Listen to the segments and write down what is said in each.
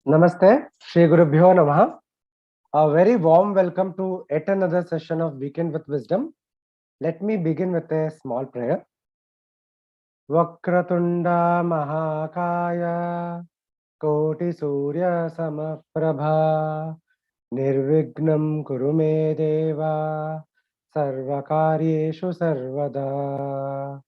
Namaste, Shri Gurubhyo Namaha. A very warm welcome to yet another session of Weekend with Wisdom. Let me begin with a small prayer. Vakratunda Mahakaya Koti Surya Samaprabha Nirvignam Kurume Deva Sarvakaryeshu Sarvada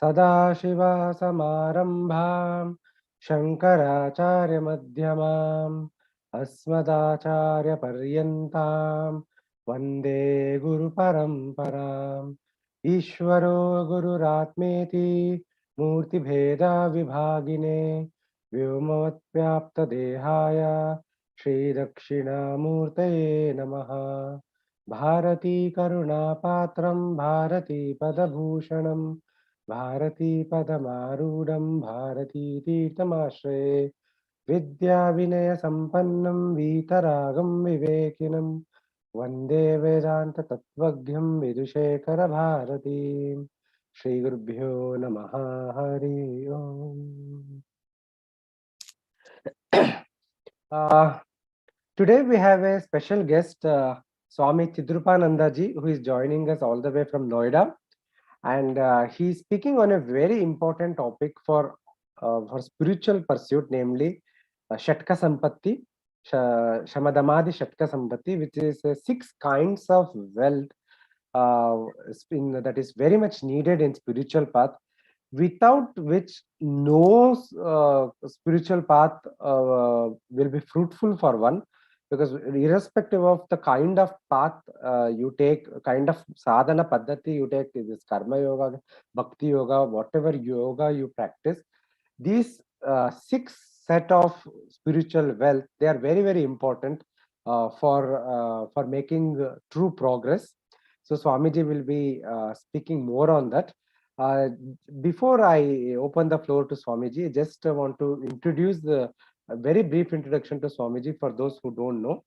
Sadashiva Samarambham Shankaracharya Madhyamam Asmadacharya Paryantam Vande Guru Paramparam Ishvaro Gururatmeti Murti Bheda Vibhagine Vyomavatyapta Dehaya Shri Dakshinamurtaye Namaha Bharati Karunapatram Bharati Padabhushanam Bharati Padamarudam Bharati Tirthamashre Vidya Vinaya Sampannam Vitaragam Vivekinam Vande Vedanta Tattvaghyam Vidushekara Bharati Shri Gurubhyo Namaha Hari Om. Today we have a special guest, Swami Chidrupananda ji, who is joining us all the way from Noida, and he is speaking on a very important topic for spiritual pursuit, namely Shatka Sampatti, Shamadamadi Shatka Sampatti, which is 6 kinds of wealth that is very much needed in spiritual path, without which no spiritual path will be fruitful for one, because irrespective of the kind of path you take, kind of sadhana paddhati you take, this karma yoga, bhakti yoga, whatever yoga you practice, these 6 set of spiritual wealth, they are very, very important for making true progress. So Swamiji will be speaking more on that. Before I open the floor to Swamiji, just want to introduce a very brief introduction to Swamiji for those who don't know.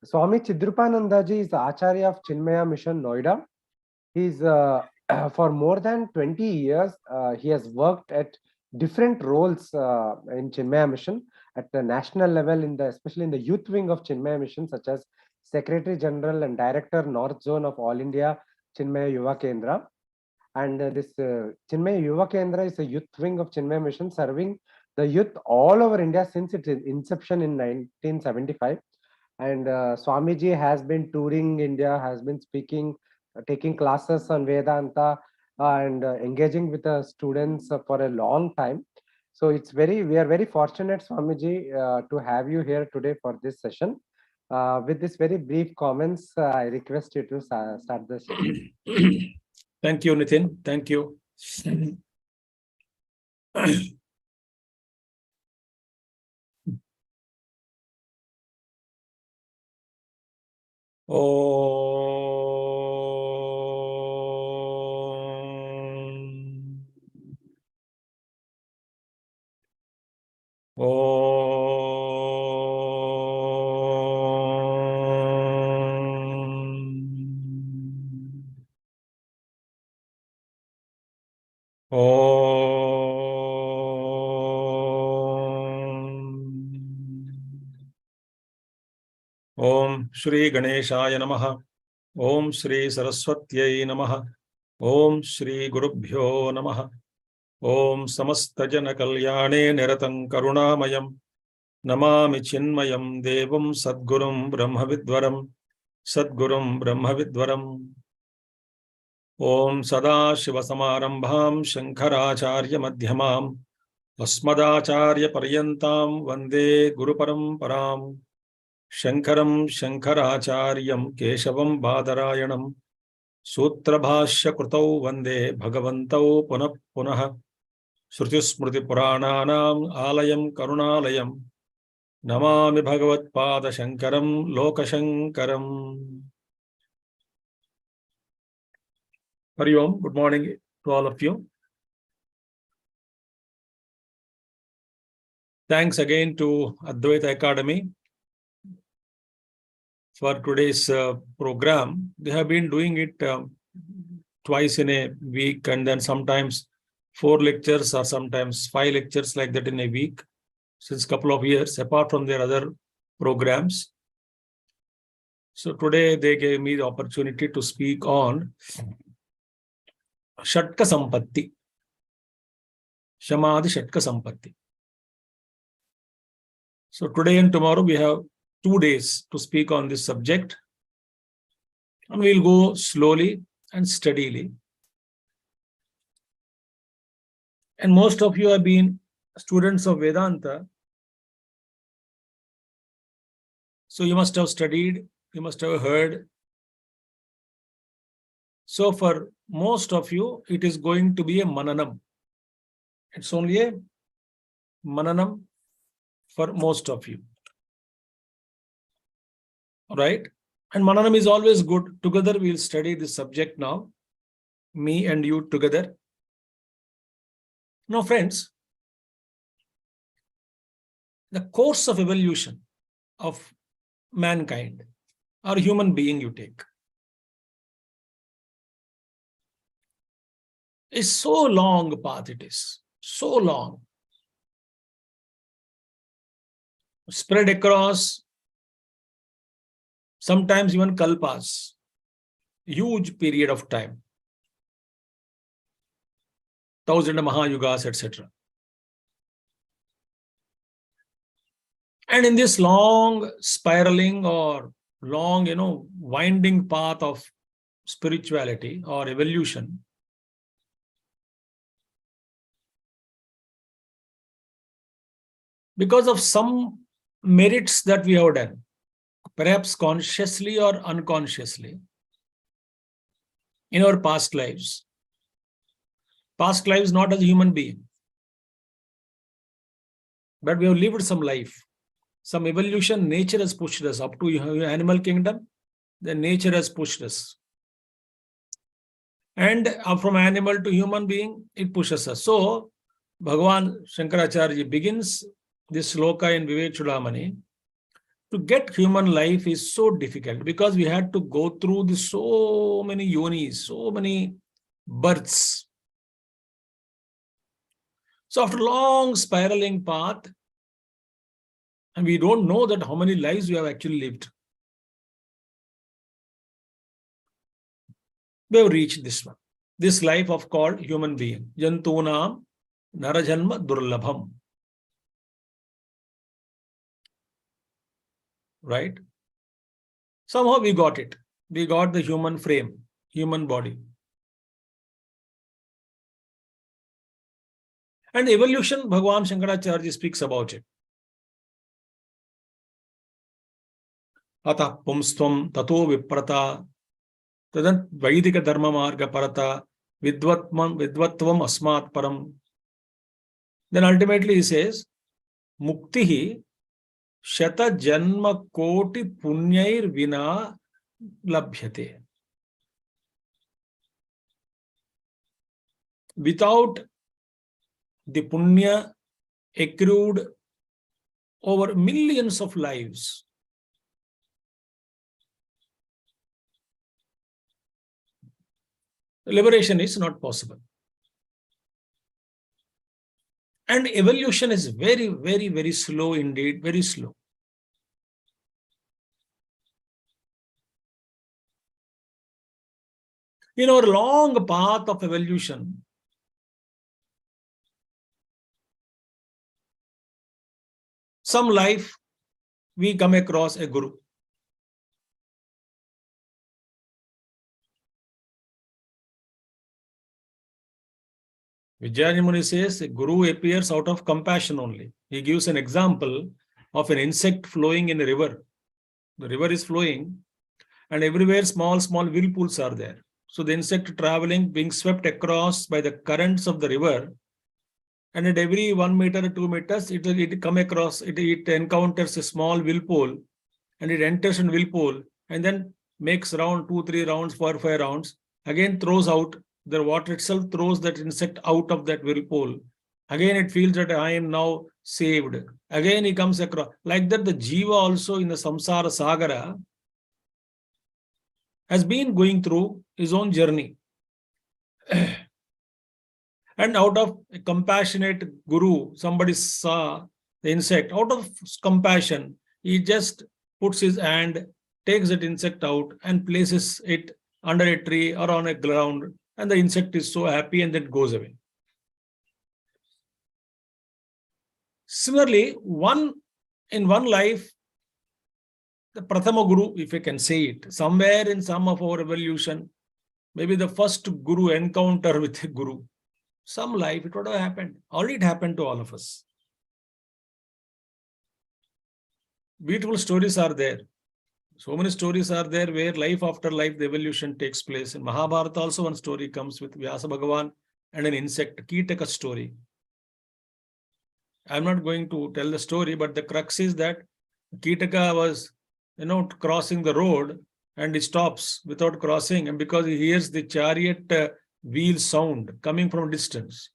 Swami Chidrupananda ji is the Acharya of Chinmaya Mission, Noida. He's for more than 20 years, he has worked at different roles in Chinmaya Mission at the national level, especially in the youth wing of Chinmaya Mission, such as Secretary General and Director North Zone of All India Chinmaya Yuva Kendra. And this Chinmaya Yuva Kendra is a youth wing of Chinmaya Mission, serving the youth all over India since its inception in 1975. And Swamiji has been touring India, has been speaking, taking classes on Vedanta, and engaging with the students for a long time. So we are very fortunate, Swamiji, to have you here today for this session. With this very brief comments, I request you to start the session. Thank you, Nitin. Thank you. Om Shri Ganeshaya Namaha. Om Shri Saraswatyai Namaha. Om Shri Gurubhyo Namaha. Om Samastajana Kalyane Niratam Karunamayam. Namami Chinmayam Devam Sadgurum Brahmavidvaram. Sadgurum Brahmavidvaram. Om Sada Shiva Samarambham Shankaracharya Madhyamam Asmadacharya Paryantam Vande Guru Paramparam Shankaram Shankaracharyam Keshavam Badarayanam Sutrabhashya Krutau Vande Bhagavantau Punah Punah Shrutismriti Purananam Alayam Karunalayam Namami Bhagavat Pada Shankaram Lokashankaram. Hari Om, good morning to all of you. Thanks again to Advaita Academy for today's program. They have been doing it twice in a week, and then sometimes 4 lectures or sometimes 5 lectures like that in a week. since a couple of years, apart from their other programs. So today they gave me the opportunity to speak on Shatka Sampatti, Shamadhi Shatka Sampatti. So today and tomorrow we have 2 days to speak on this subject, and we'll go slowly and steadily. And most of you have been students of Vedanta, so you must have studied, you must have heard. So for most of you, it is going to be a mananam. It's only a mananam for most of you. Right? And mananam is always good. Together we'll study this subject now, me and you together. Now, friends, the course of evolution of mankind or human being you take is so long path. It is so long, spread across sometimes even kalpas, huge period of time, 1,000 Mahayugas, etc. And in this long spiraling or long, winding path of spirituality or evolution, because of some merits that we have done, perhaps consciously or unconsciously, in our past lives not as a human being, but we have lived some life, some evolution. Nature has pushed us up to animal kingdom, then nature has pushed us. And from animal to human being, it pushes us. So, Bhagavan Shankaracharya begins this sloka in Vivek Chudamani. To get human life is so difficult because we had to go through so many yonis, so many births. So after long spiraling path, and we don't know that how many lives we have actually lived, we have reached this one. This life of called human being. Jantunam Narajanma Durlabham. Right? Somehow we got it. We got the human frame, human body. And evolution, Bhagavan Shankaracharya speaks about it. Atah pumstvam tato viprata tadant vaidika dharma marga parata vidvatvam asmat param. Then ultimately he says, muktihi shata janma koti punyair vina labhyate. Without the punya accrued over millions of lives, liberation is not possible. And evolution is very, very, very slow indeed, very slow. In our long path of evolution, some life we come across a guru. Vijayamuni says a guru appears out of compassion only. He gives an example of an insect flowing in a river. The river is flowing and everywhere small whirlpools are there. So the insect traveling, being swept across by the currents of the river, and at every 1 meter or 2 meters, it come across, it encounters a small whirlpool and it enters in whirlpool and then makes round 2-3 rounds, 4-5 rounds, again throws out. The water itself throws that insect out of that whirlpool. Again, it feels that I am now saved. Again, he comes across. Like that, the jiva also in the samsara sagara has been going through his own journey. And out of a compassionate guru, somebody saw the insect, out of compassion, he just puts his hand, takes that insect out and places it under a tree or on a ground, and the insect is so happy and then goes away. Similarly, in one life, the Prathama Guru, if I can say it, somewhere in some of our evolution, maybe the first Guru encounter with a Guru, some life it would have happened. Already it happened to all of us. Beautiful stories are there. So many stories are there where life after life, the evolution takes place. In Mahabharata also one story comes with Vyasa Bhagavan and an insect, Kitaka story. I'm not going to tell the story, but the crux is that Kitaka was, crossing the road and he stops without crossing, and because he hears the chariot wheel sound coming from a distance.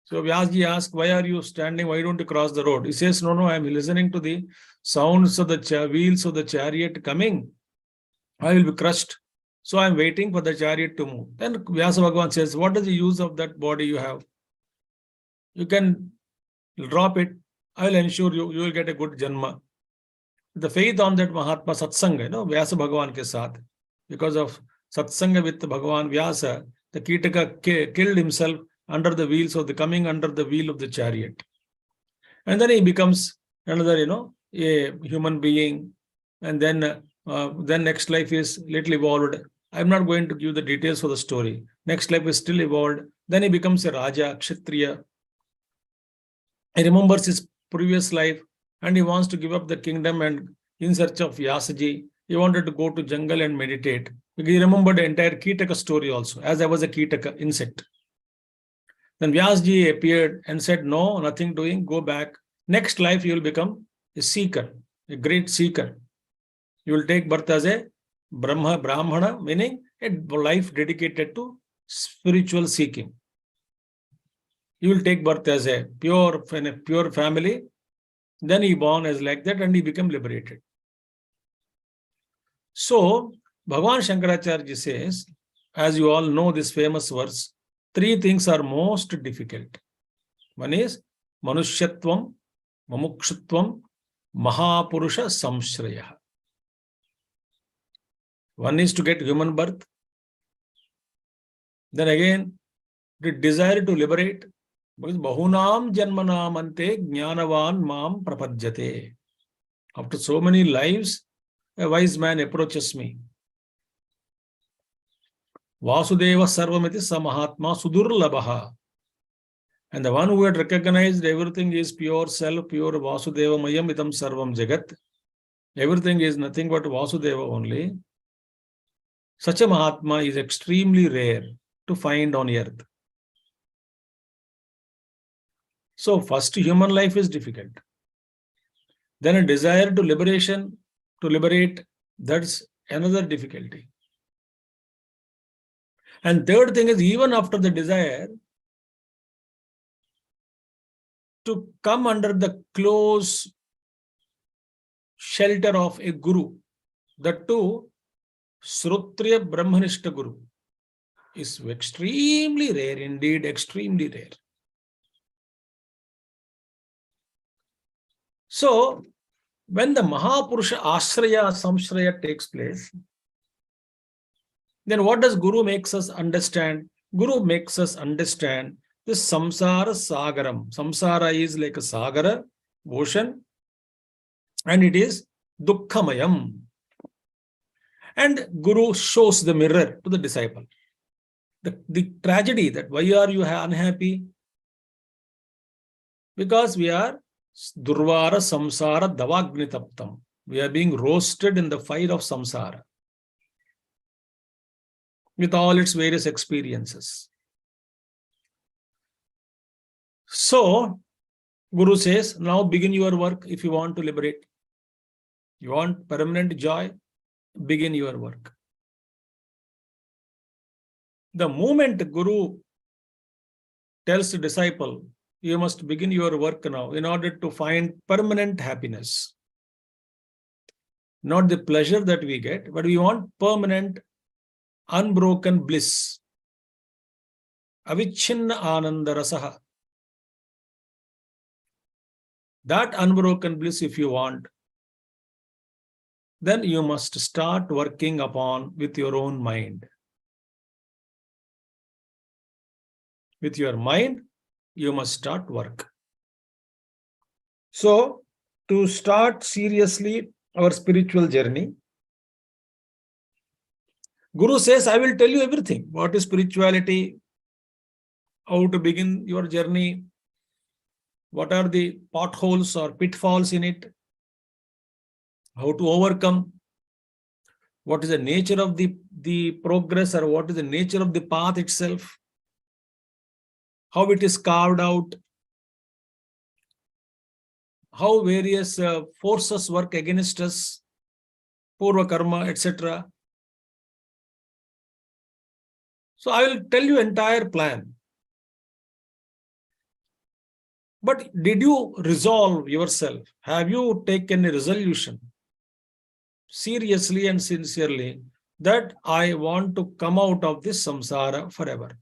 So Vyasji asked, why are you standing? Why don't you cross the road? He says, no, I'm listening to the sounds of the wheels of the chariot coming. I will be crushed. So I'm waiting for the chariot to move. Then Vyasa Bhagavan says, what is the use of that body you have? You can drop it. I will ensure you will get a good janma. The faith on that Mahatma Satsanga, Vyasa Bhagavan ke saath. Because of Satsanga with Bhagavan Vyasa, the Kitaka killed himself under the wheels of coming under the wheel of the chariot. And then he becomes another, a human being. And then next life is little evolved. I'm not going to give the details for the story. Next life is still evolved. Then he becomes a Raja, Kshatriya. He remembers his previous life and he wants to give up the kingdom and in search of Vyasaji. He wanted to go to jungle and meditate. Because he remembered the entire Kitaka story also, as I was a Kitaka insect. Then Vyasji appeared and said, no, nothing doing, go back. Next life you will become a seeker, a great seeker. You will take birth as a Brahmana, meaning a life dedicated to spiritual seeking. You will take birth as a pure family. Then he born as like that and he became liberated. So, Bhagavan Shankaracharya says, as you all know this famous verse, 3 things are most difficult. One is Manushyatvam, Mamukshutvam, Mahapurusha Samshraya. One is to get human birth. Then again, the desire to liberate. Because Bahunam Janmanam Ante Jnanavan Mam Prapadyate. After so many lives, a wise man approaches me. Vasudeva Sarvamiti Samahatma Sudurlabha. And the one who had recognized everything is pure self, pure Vasudeva Mayam Itam Sarvam Jagat. Everything is nothing but Vasudeva only. Such a Mahatma is extremely rare to find on earth. So first, human life is difficult. Then a desire to liberate, that's another difficulty. And third thing is, even after the desire, to come under the close shelter of a guru, that too, Srutriya Brahmanishta Guru, is extremely rare, indeed, extremely rare. So, when the Mahapurusha Ashraya Samshraya takes place, then what does Guru makes us understand? Guru makes us understand this samsara sagaram. Samsara is like a sagara, ocean, and it is dukkhamayam. And Guru shows the mirror to the disciple. The tragedy that why are you unhappy? Because we are Durvara Samsara Davagnitaptam. We are being roasted in the fire of samsara with all its various experiences. So, Guru says, now begin your work if you want to liberate. You want permanent joy, begin your work. The moment Guru tells the disciple, you must begin your work now in order to find permanent happiness. Not the pleasure that we get, but we want permanent, unbroken bliss. Avichinna Ananda Rasaha. that unbroken bliss if you want, then you must start working upon with your own mind. With your mind, you must start work. So, to start seriously our spiritual journey, Guru says, I will tell you everything. What is spirituality? How to begin your journey? What are the potholes or pitfalls in it? How to overcome? What is the nature of the progress, or what is the nature of the path itself? How it is carved out? How various forces work against us, purva karma, etc. So I will tell you entire plan. But did you resolve yourself? Have you taken a resolution seriously and sincerely that I want to come out of this samsara forever?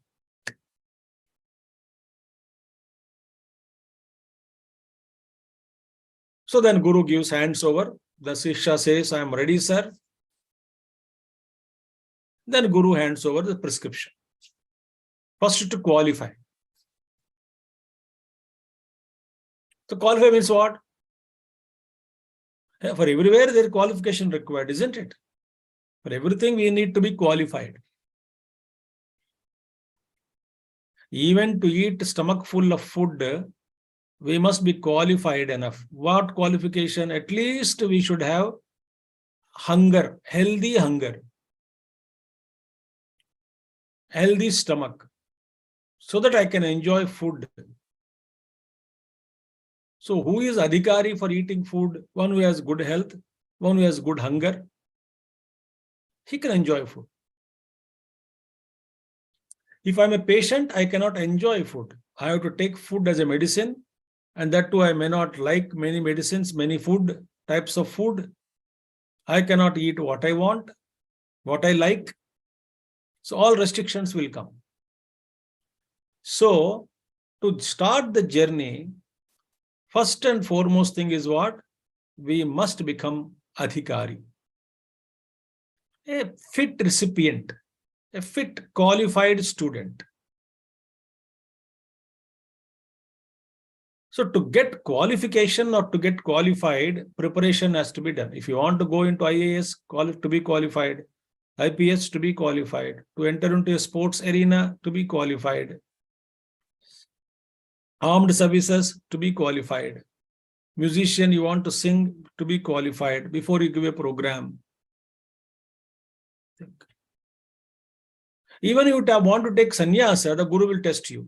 So then Guru gives hands over. The Shishya says, I am ready, sir. Then Guru hands over the prescription. First to qualify. So qualify means what? For everywhere there is qualification required, isn't it? For everything we need to be qualified. Even to eat a stomach full of food, we must be qualified enough. What qualification? At least we should have hunger, healthy stomach, so that I can enjoy food. So who is adhikari for eating food? One who has good health, one who has good hunger. He can enjoy food. If I'm a patient, I cannot enjoy food. I have to take food as a medicine, and that too I may not like many medicines, many food, types of food. I cannot eat what I want, what I like. So all restrictions will come. So to start the journey, first and foremost thing is what? We must become adhikari, a fit recipient, a fit qualified student. So to get qualification or to get qualified, preparation has to be done. If you want to go into IAS, to be qualified, IPS to be qualified, to enter into a sports arena to be qualified, armed services to be qualified, musician you want to sing to be qualified before you give a program. Even if you want to take sannyasa, the Guru will test you.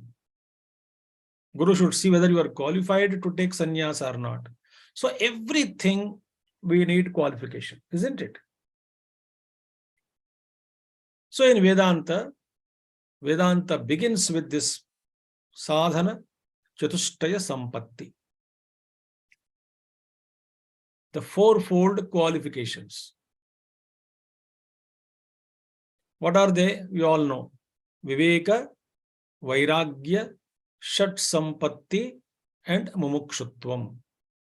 Guru should see whether you are qualified to take sannyasa or not. So everything we need qualification, isn't it? So in Vedanta begins with this sadhana chatushtaya sampatti. The fourfold qualifications. What are they? We all know. Viveka, Vairagya, Shat Sampatti, and Mumukshutvam.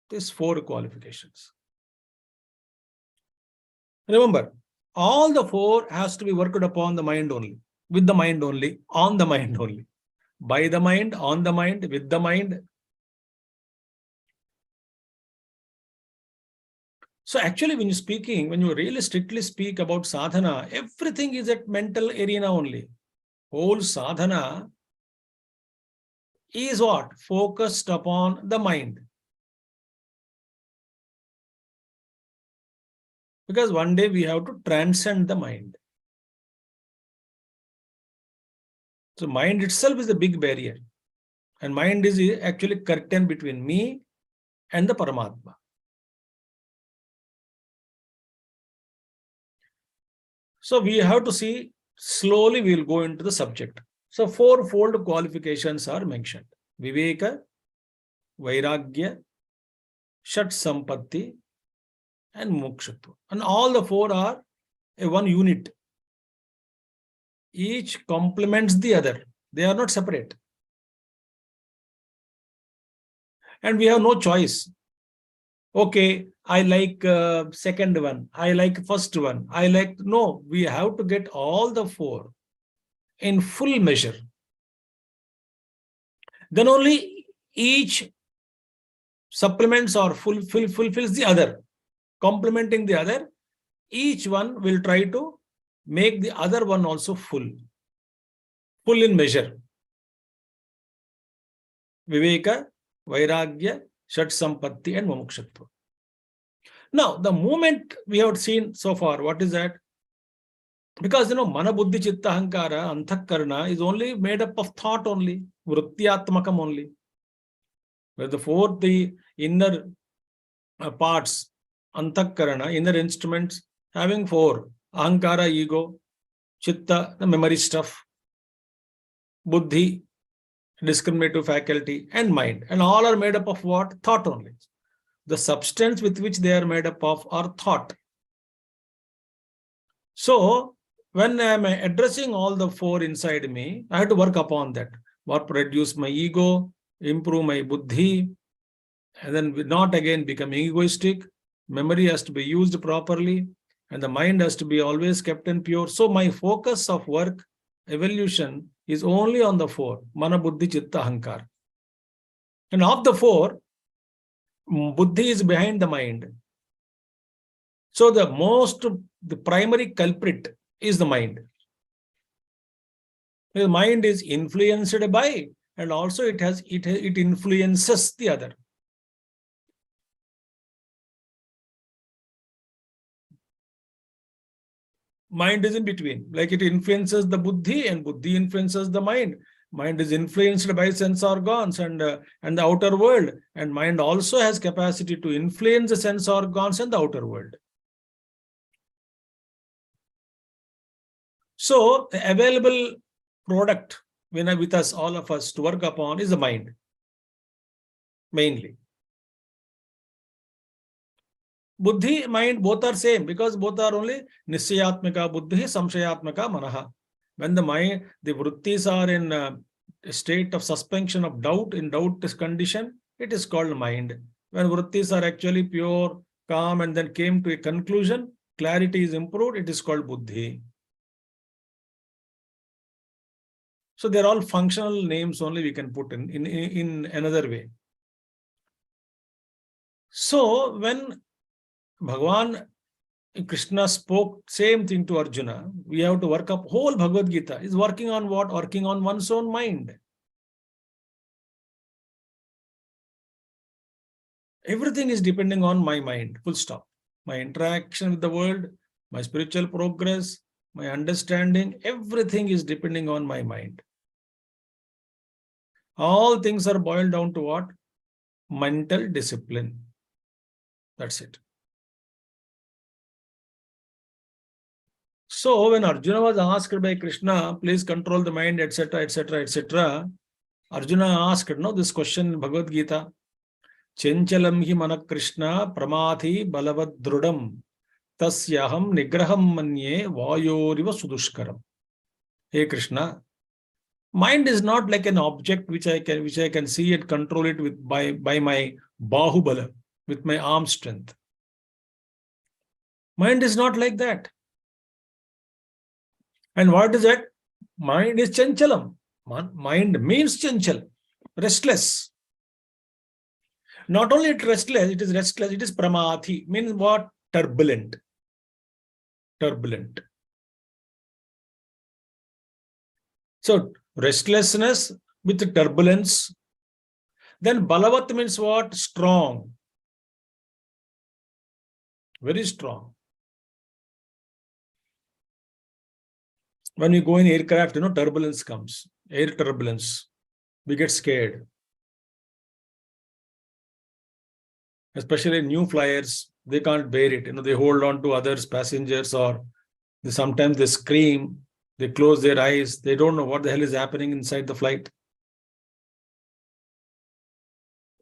These four qualifications. Remember, all the four has to be worked upon the mind only, with the mind only, on the mind only, by the mind, on the mind, with the mind. So actually, when you really strictly speak about sadhana, everything is at mental arena only. Whole sadhana is what? Focused upon the mind. Because one day we have to transcend the mind. So mind itself is a big barrier. And mind is actually curtain between me and the Paramatma. So we have to see, slowly we will go into the subject. So fourfold qualifications are mentioned. Viveka, Vairagya, Shat Sampatti, and Mokshutva. And all the four are a one unit. Each complements the other. They are not separate. And we have no choice. Okay, I like second one, I like first one, I like, no, we have to get all the four in full measure. Then only each supplements or fulfills the other, complementing the other. Each one will try to make the other one also full in measure. Viveka, Vairagya, Shat Sampatti, and Mumukshatva. Now, the moment we have seen so far, what is that? Because Mana Buddhi Chitta Ahankara, Anthakarana is only made up of thought only, Vrutyatmakam only. Where the inner parts, Anthakarana, inner instruments, having four: Ahankara, ego; Chitta, the memory stuff; Buddhi, discriminative faculty; and mind. And all are made up of what? Thought only. The substance with which they are made up of are thought. So, when I am addressing all the four inside me, I have to work upon that. What reduce my ego, improve my buddhi, and then not again becoming egoistic. Memory has to be used properly, and the mind has to be always kept in pure. So my focus of work, evolution, is only on the four: Mana, Buddhi, Chitta, Ahankar. And of the four, buddhi is behind the mind. So the primary culprit is the mind. The mind is influenced by, and also it influences the other. Mind is in between, like it influences the buddhi, and buddhi influences the mind. Mind is influenced by sense organs and the outer world, and mind also has capacity to influence the sense organs and the outer world. So the available product with us, all of us, to work upon is the mind, mainly. Buddhi, mind, both are same, because both are only Nisyayatmaka Buddhi, Samshayatmaka Manaha. When the mind, the vrittis are in a state of suspension of doubt, in doubt condition, it is called mind. When vrittis are actually pure, calm, and then came to a conclusion, clarity is improved, it is called Buddhi. So they're all functional names only we can put in another way. So when Bhagavan Krishna spoke same thing to Arjuna, we have to work up. Whole Bhagavad Gita is working on what? Working on one's own mind. Everything is depending on my mind, full stop. My interaction with the world, my spiritual progress, my understanding, everything is depending on my mind. All things are boiled down to what? Mental discipline. That's it. So when Arjuna was asked by Krishna, please control the mind, etc., etc., etc., Arjuna asked this question in Bhagavad Gita. Chenchalam hi mana Krishna pramathi balavadrudam tasyaham nigraham manye vayoriva sudushkaram. Hey Krishna, mind is not like an object which I can see and control it with by my bahubala, with my arm strength. Mind is not like that. And what is that? Mind is chanchalam. Mind means chanchal, restless. Not only it restless, it is pramathi, means what? Turbulent. So restlessness with turbulence. Then balavat means what? Strong. Very strong. When we go in aircraft, turbulence comes. Air turbulence. We get scared. Especially new flyers, they can't bear it. They hold on to others, passengers, or sometimes they scream, they close their eyes. They don't know what the hell is happening inside the flight.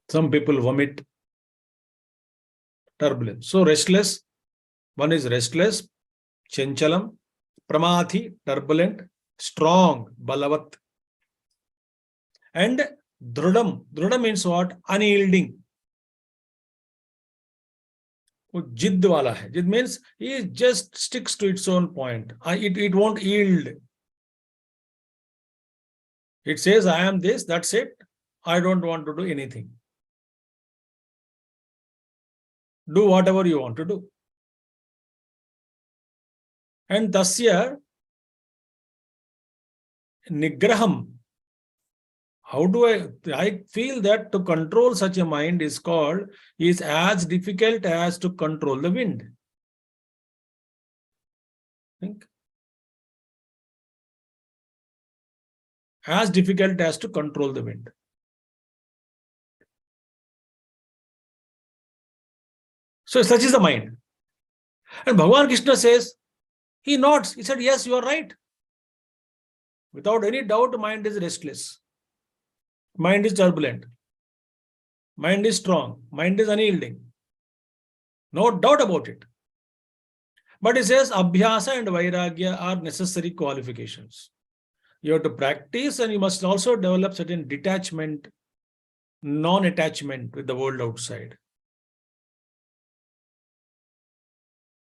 Some people vomit. Turbulence. So restless. One is restless, chanchalam, pramathi, turbulent, strong, balavat. And drudam. Drudam means what? Unyielding. वो जिद वाला है. Jid means he just sticks to its own point. It won't yield. It says, I am this, that's it. I don't want to do anything. Do whatever you want to do. And tasya nigraham. How do I feel that to control such a mind is as difficult as to control the wind. Think. As difficult as to control the wind. So such is the mind. And Bhagavan Krishna says, he nods. He said, yes, you are right. Without any doubt, mind is restless. Mind is turbulent. Mind is strong. Mind is unyielding. No doubt about it. But he says, Abhyasa and Vairagya are necessary qualifications. You have to practice and you must also develop certain detachment, non-attachment with the world outside.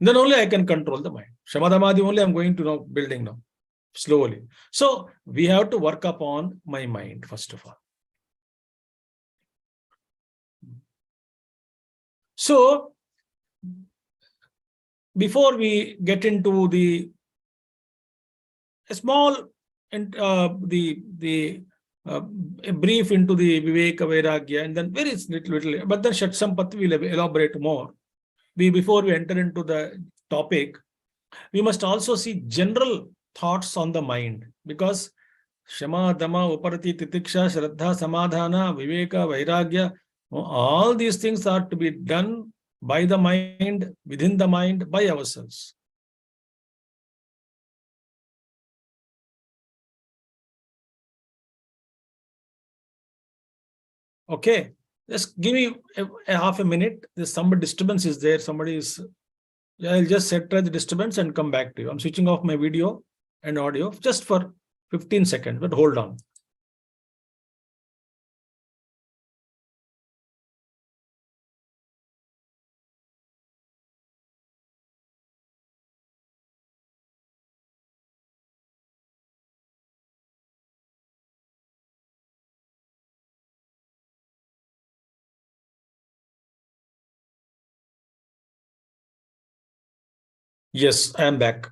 Then only I can control the mind. Shamadhamadi only I'm going to now building now, slowly. So we have to work upon my mind, first of all. So before we get into a brief into the Viveka Vairagya, and then very little, but then Shatka Sampatti will elaborate more. Before we enter into the topic, we must also see general thoughts on the mind, because Shama, Dhamma, Uparati, Titiksha, Shraddha, Samadhana, Viveka, Vairagya, all these things are to be done by the mind, within the mind, by ourselves. Okay, just give me a half a minute. There's some disturbance is there. Somebody is. I'll just set the disturbance and come back to you. I'm switching off my video and audio just for 15 seconds, but hold on. Yes, I am back.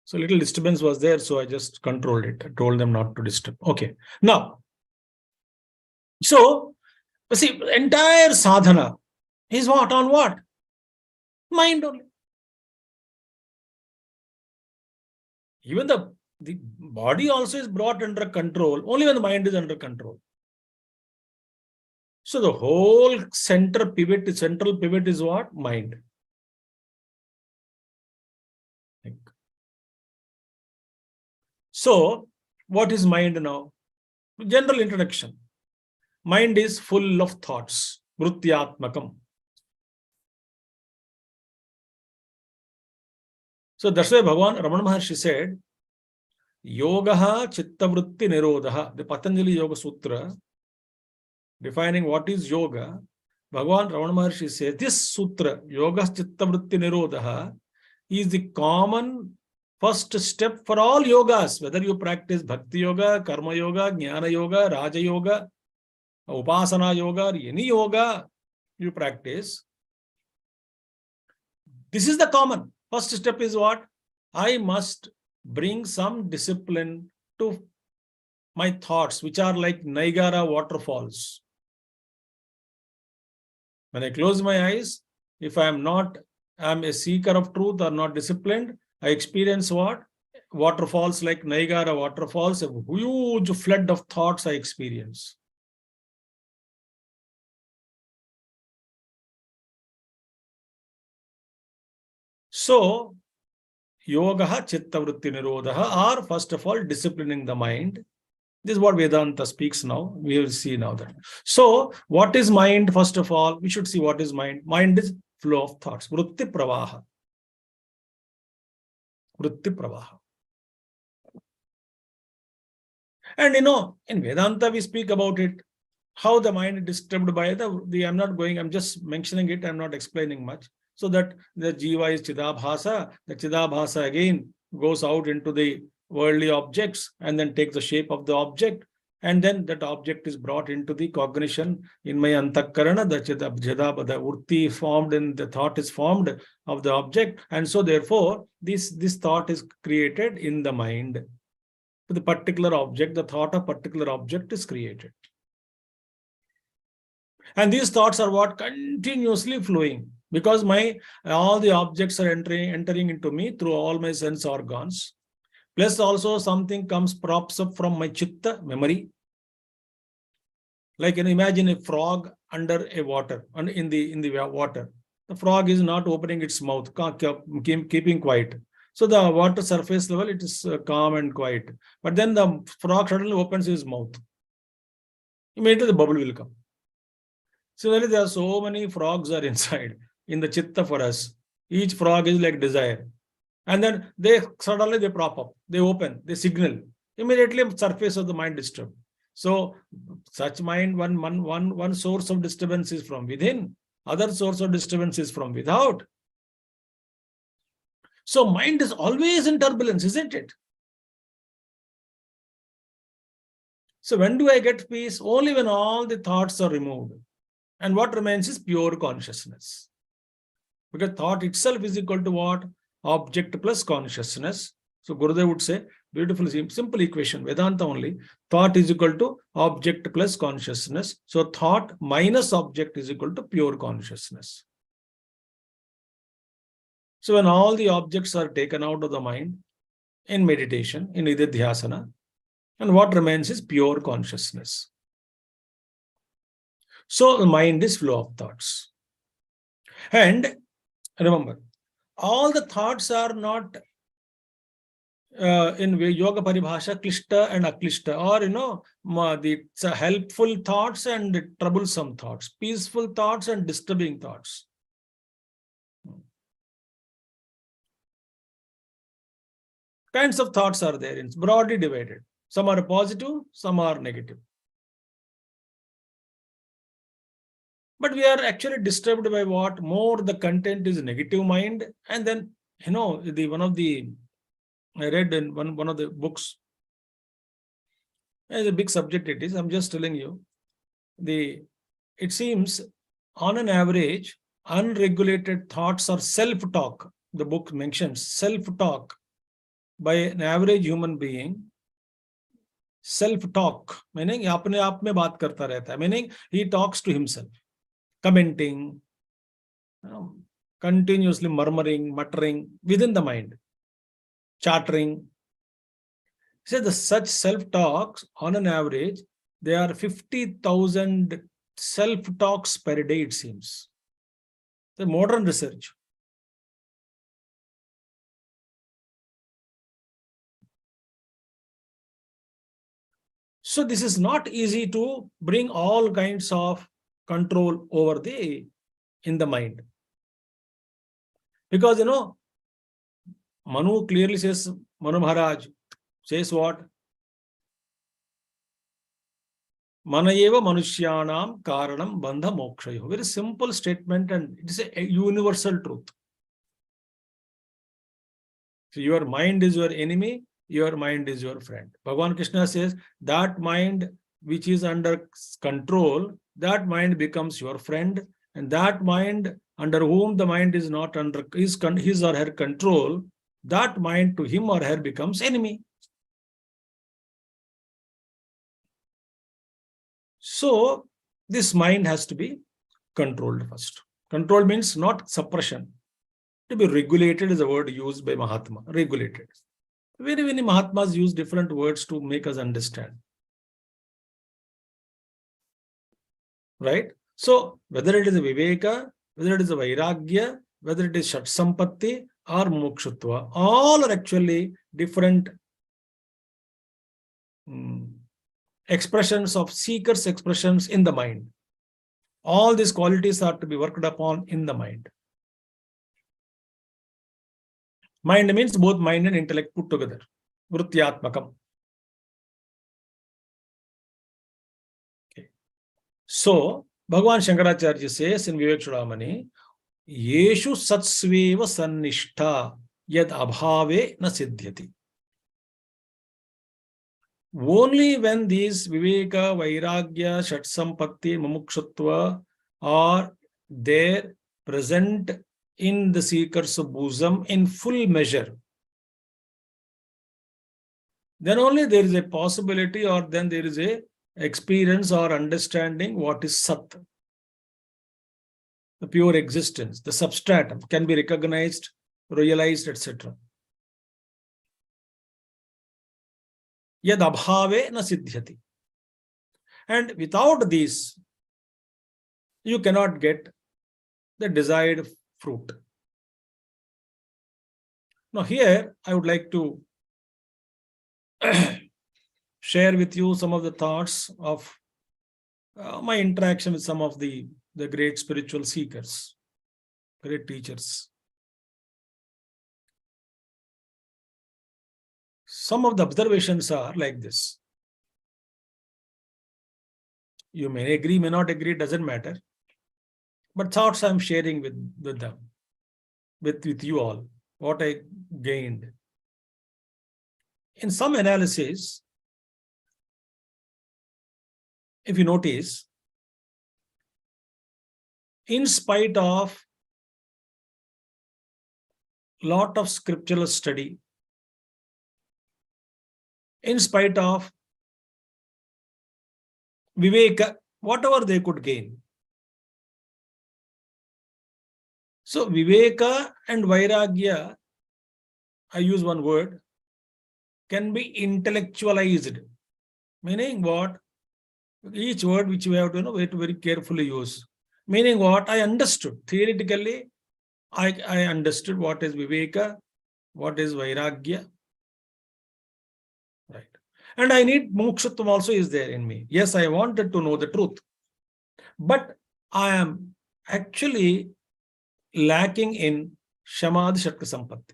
So little disturbance was there, so I just controlled it. I told them not to disturb. Okay. Now, so see, entire sadhana is what? On what? Mind only. Even the body also is brought under control only when the mind is under control. So the whole central pivot is what? Mind. So, what is mind now? General introduction. Mind is full of thoughts. Vrityatmakam. So that's why Bhagavan Ramana Maharshi said, Yogaha Chittavritti Nirodha. The Patanjali Yoga Sutra, defining what is yoga, Bhagavan Ramana Maharshi says, this sutra, Yoga Chittavritti Nirodha, is the common first step for all yogas, whether you practice Bhakti Yoga, Karma Yoga, Jnana Yoga, Raja Yoga, Upasana Yoga, or any yoga you practice. This is the common. First step is what? I must bring some discipline to my thoughts, which are like Niagara waterfalls. When I close my eyes, if I'm a seeker of truth or not disciplined, I experience what? Waterfalls like Niagara waterfalls, a huge flood of thoughts I experience. So, yogaha chittavritti nirodha, or first of all, disciplining the mind. This is what Vedanta speaks now. We will see now that. So, what is mind? First of all, we should see what is mind. Mind is flow of thoughts. Vritti pravaha. Vritti pravaha. And in Vedanta, we speak about it. How the mind is disturbed by I'm not going, I'm just mentioning it, I'm not explaining much. So that the Jiva is Chidabhasa, the Chidabhasa again goes out into the worldly objects and then takes the shape of the object. And then that object is brought into the cognition in my antakarana, the urti is formed and the thought is formed of the object. And so therefore, this thought is created in the mind. For the particular object, the thought of particular object is created. And these thoughts are what? Continuously flowing. Because all the objects are entering into me through all my sense organs. Plus also something props up from my chitta, memory. Like imagine a frog under a water, and in the water. The frog is not opening its mouth, keeping quiet. So the water surface level, it is calm and quiet. But then the frog suddenly opens his mouth. Immediately the bubble will come. Similarly, there are so many frogs are inside in the chitta for us. Each frog is like desire. And then suddenly they prop up, they open, they signal. Immediately surface of the mind disturbed. So such mind, one source of disturbance is from within, other source of disturbance is from without. So mind is always in turbulence, isn't it? So when do I get peace? Only when all the thoughts are removed. And what remains is pure consciousness. Because thought itself is equal to what? Object plus consciousness. So Gurudev would say, beautiful, simple equation, Vedanta only. Thought is equal to object plus consciousness. So thought minus object is equal to pure consciousness. So when all the objects are taken out of the mind in meditation, in nididhyasana, and what remains is pure consciousness. So the mind is flow of thoughts. And remember, all the thoughts are not in yoga paribhasha, klishta and aklishta, or the helpful thoughts and troublesome thoughts, peaceful thoughts and disturbing thoughts. Kinds of thoughts are there. It's broadly divided. Some are positive, some are negative. But we are actually disturbed by what? More the content is negative mind. And then, I read in one of the books, it's a big subject it is, I'm just telling you, it seems on an average, unregulated thoughts are self-talk. The book mentions self-talk by an average human being. Self-talk, meaning apne aap mein baat karta rehta hai, meaning he talks to himself, commenting, continuously murmuring, muttering within the mind, chattering. So such self-talks on an average, there are 50,000 self-talks per day, it seems. The modern research. So this is not easy to bring all kinds of control over in the mind. Because, Manu clearly says, Manu Maharaj says what? Manayeva manushyanam karanam bandha mokshayo. Very simple statement, and it is a universal truth. So your mind is your enemy, your mind is your friend. Bhagavan Krishna says that mind which is under control, that mind becomes your friend, and that mind under whom the mind is not under his or her control, that mind to him or her becomes enemy. So this mind has to be controlled first. Control means not suppression. To be regulated is a word used by Mahatma. Regulated. Very many Mahatmas use different words to make us understand. Right? So whether it is a Viveka, whether it is a Vairagya, whether it is Shatka Sampatti or Mokshutva, all are actually different expressions of seekers' expressions in the mind. All these qualities are to be worked upon in the mind. Mind means both mind and intellect put together. Vrityatmakam. Okay. So, Bhagavan Shankaracharya says in Vivek Chudamani, Yeshu satsveva sannishta yad abhave na siddhyati. Only when these Viveka, Vairagya, Shat Sampatti, Mumukshutva are there present in the seeker's bosom in full measure, then only there is a possibility, or then there is a experience or understanding what is Sat. The pure existence, the substratum can be recognized, realized, etc. Yad abhave na siddhyati. And without these, you cannot get the desired fruit. Now here, I would like to share with you some of the thoughts of my interaction with some of the great spiritual seekers, great teachers. Some of the observations are like this. You may agree, may not agree, doesn't matter. But thoughts I'm sharing with them, with you all, what I gained. In some analysis, if you notice, in spite of lot of scriptural study, in spite of Viveka, whatever they could gain. So Viveka and Vairagya, I use one word, can be intellectualized. Meaning what? Each word which we have to know, we have to very carefully use. Meaning what? I understood. Theoretically, I understood what is Viveka, what is Vairagya. Right. And I need Mokshutvam also is there in me. Yes, I wanted to know the truth. But I am actually lacking in Shamadhi Shatka Sampatti.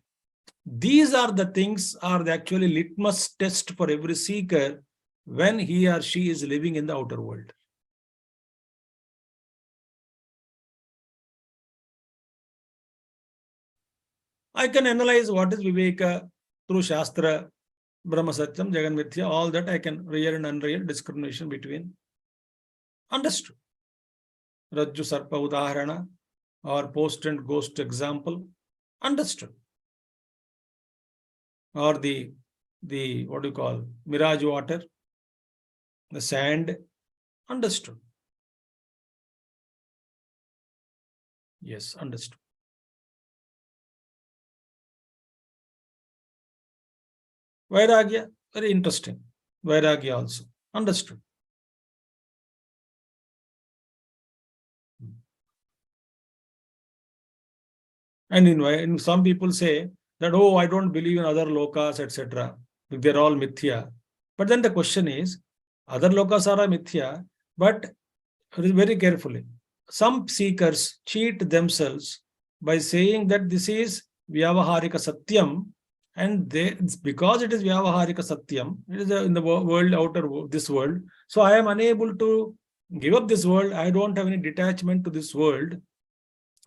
These are the things, are the actually litmus test for every seeker when he or she is living in the outer world. I can analyze what is Viveka through Shastra, Brahma Satyam, Jagan Mithya, all that I can, real and unreal discrimination between. Understood. Rajju Sarpa Udaharana or post and ghost example. Understood. Or the what do you call, mirage water, the sand. Understood. Yes, understood. Vairagya, very interesting. Vairagya also. Understood. And in some people say that, oh, I don't believe in other lokas, etc. They're all mithya. But then the question is, other lokas are a mithya, but very carefully. Some seekers cheat themselves by saying that this is Vyavaharika Satyam, and because it is Vyavaharika Satyam, it is in the world, outer this world. So I am unable to give up this world. I don't have any detachment to this world.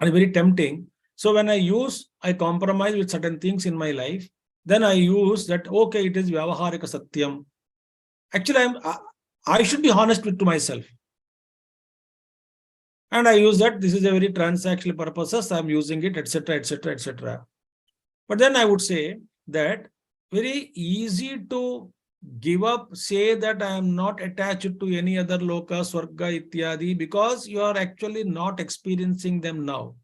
And very tempting. So when I compromise with certain things in my life, then I use that, okay, it is Vyavaharika Satyam. Actually, I should be honest to myself. And I use that, this is a very transactional purposes, I'm using it, etc., etc., etc. But then I would say that very easy to give up, say that I am not attached to any other loka, swarga, ityadi, because you are actually not experiencing them now.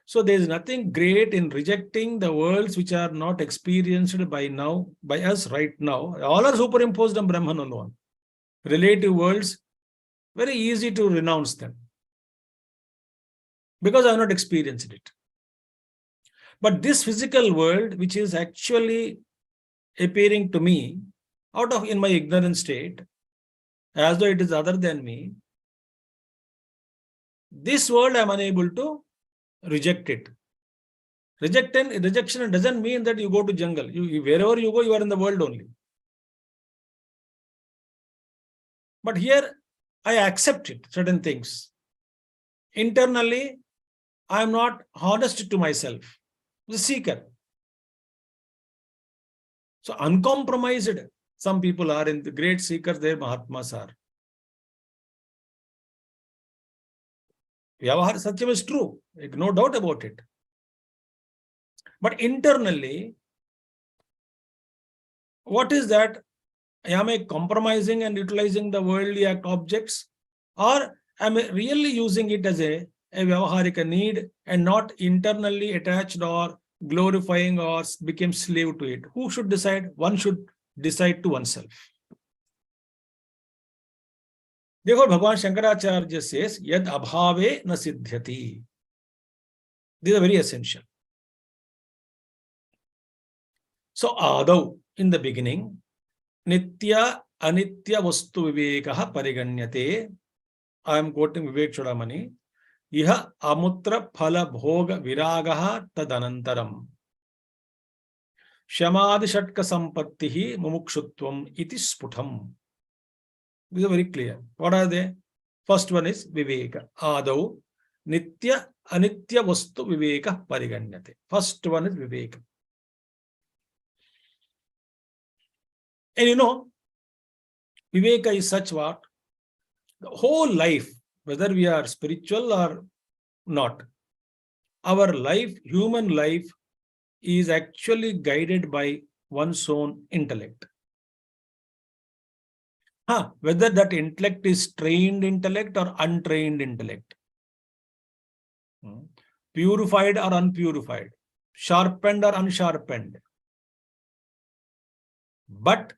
So there is nothing great in rejecting the worlds which are not experienced by us right now. All are superimposed on Brahman alone. Relative worlds, very easy to renounce them, because I have not experienced it. But this physical world, which is actually appearing to me out of in my ignorant state, as though it is other than me, this world I am unable to reject it. Rejection doesn't mean that you go to jungle. Wherever you go, you are in the world only. But here, I accept it, certain things. Internally, I am not honest to myself. The seeker. So uncompromised. Some people are in the great seekers, their Mahatmas are. Vyavahar Satyam is true, no doubt about it. But internally, what is that? Am I compromising and utilizing the worldly objects? Or am I really using it as a Vyavaharika need and not internally attached or glorifying or became slave to it? Who should decide? One should decide to oneself. Therefore, Bhagavan Shankaracharya says, Yad abhave na siddhyati. These are very essential. So, Adau, in the beginning, Nitya Anitya Vastu Vivekaha Pariganyate. I am quoting Vivek Chodamani. Iha Amutra Phala Bhoga Viragaha Tadanantaram. Shamadi Shatka Sampatti Mumukshutvam iti Sputam. These are very clear. What are they? First one is Viveka. Adau Nitya Anitya Vastu Viveka Pariganyate. First one is Viveka. And you know, Viveka is such what? The whole life, whether we are spiritual or not, our life, human life, is actually guided by one's own intellect. Whether that intellect is trained intellect or untrained intellect, purified or unpurified, sharpened or unsharpened. But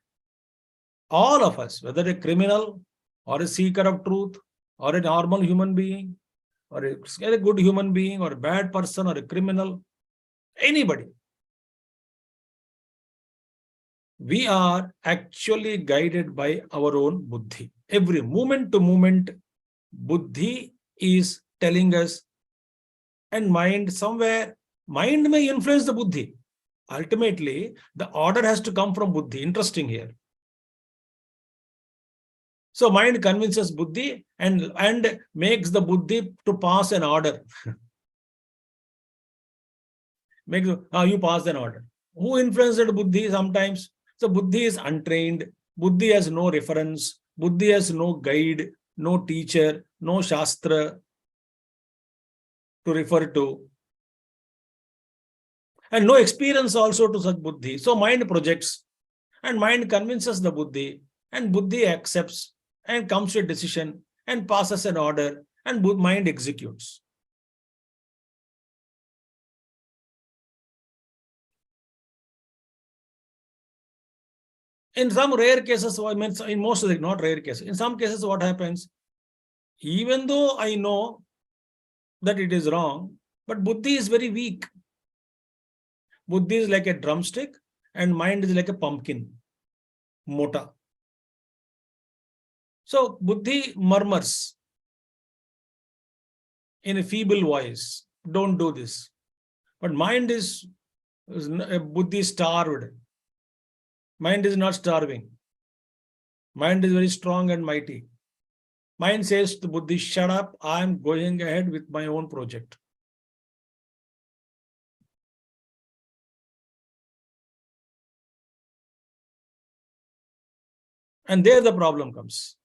all of us, whether a criminal or a seeker of truth or a normal human being or a good human being or a bad person or a criminal, anybody, we are actually guided by our own buddhi. Every moment to moment, buddhi is telling us, and mind somewhere, mind may influence the buddhi. Ultimately, the order has to come from buddhi. Interesting here. So mind convinces buddhi and makes the buddhi to pass an order. You pass an order. Who influenced buddhi sometimes? So buddhi is untrained. Buddhi has no reference. Buddhi has no guide, no teacher, no shastra to refer to. And no experience also to such buddhi. So mind projects and mind convinces the buddhi and buddhi accepts and comes to a decision and passes an order and mind executes. In some rare cases, in most of the, not rare cases, in some cases what happens, even though I know that it is wrong, but buddhi is very weak. Buddhi is like a drumstick and mind is like a pumpkin, mota. So buddhi murmurs in a feeble voice, don't do this. But mind is buddhi starved. Mind is not starving. Mind is very strong and mighty. Mind says to buddhi, shut up, I am going ahead with my own project. And there the problem comes.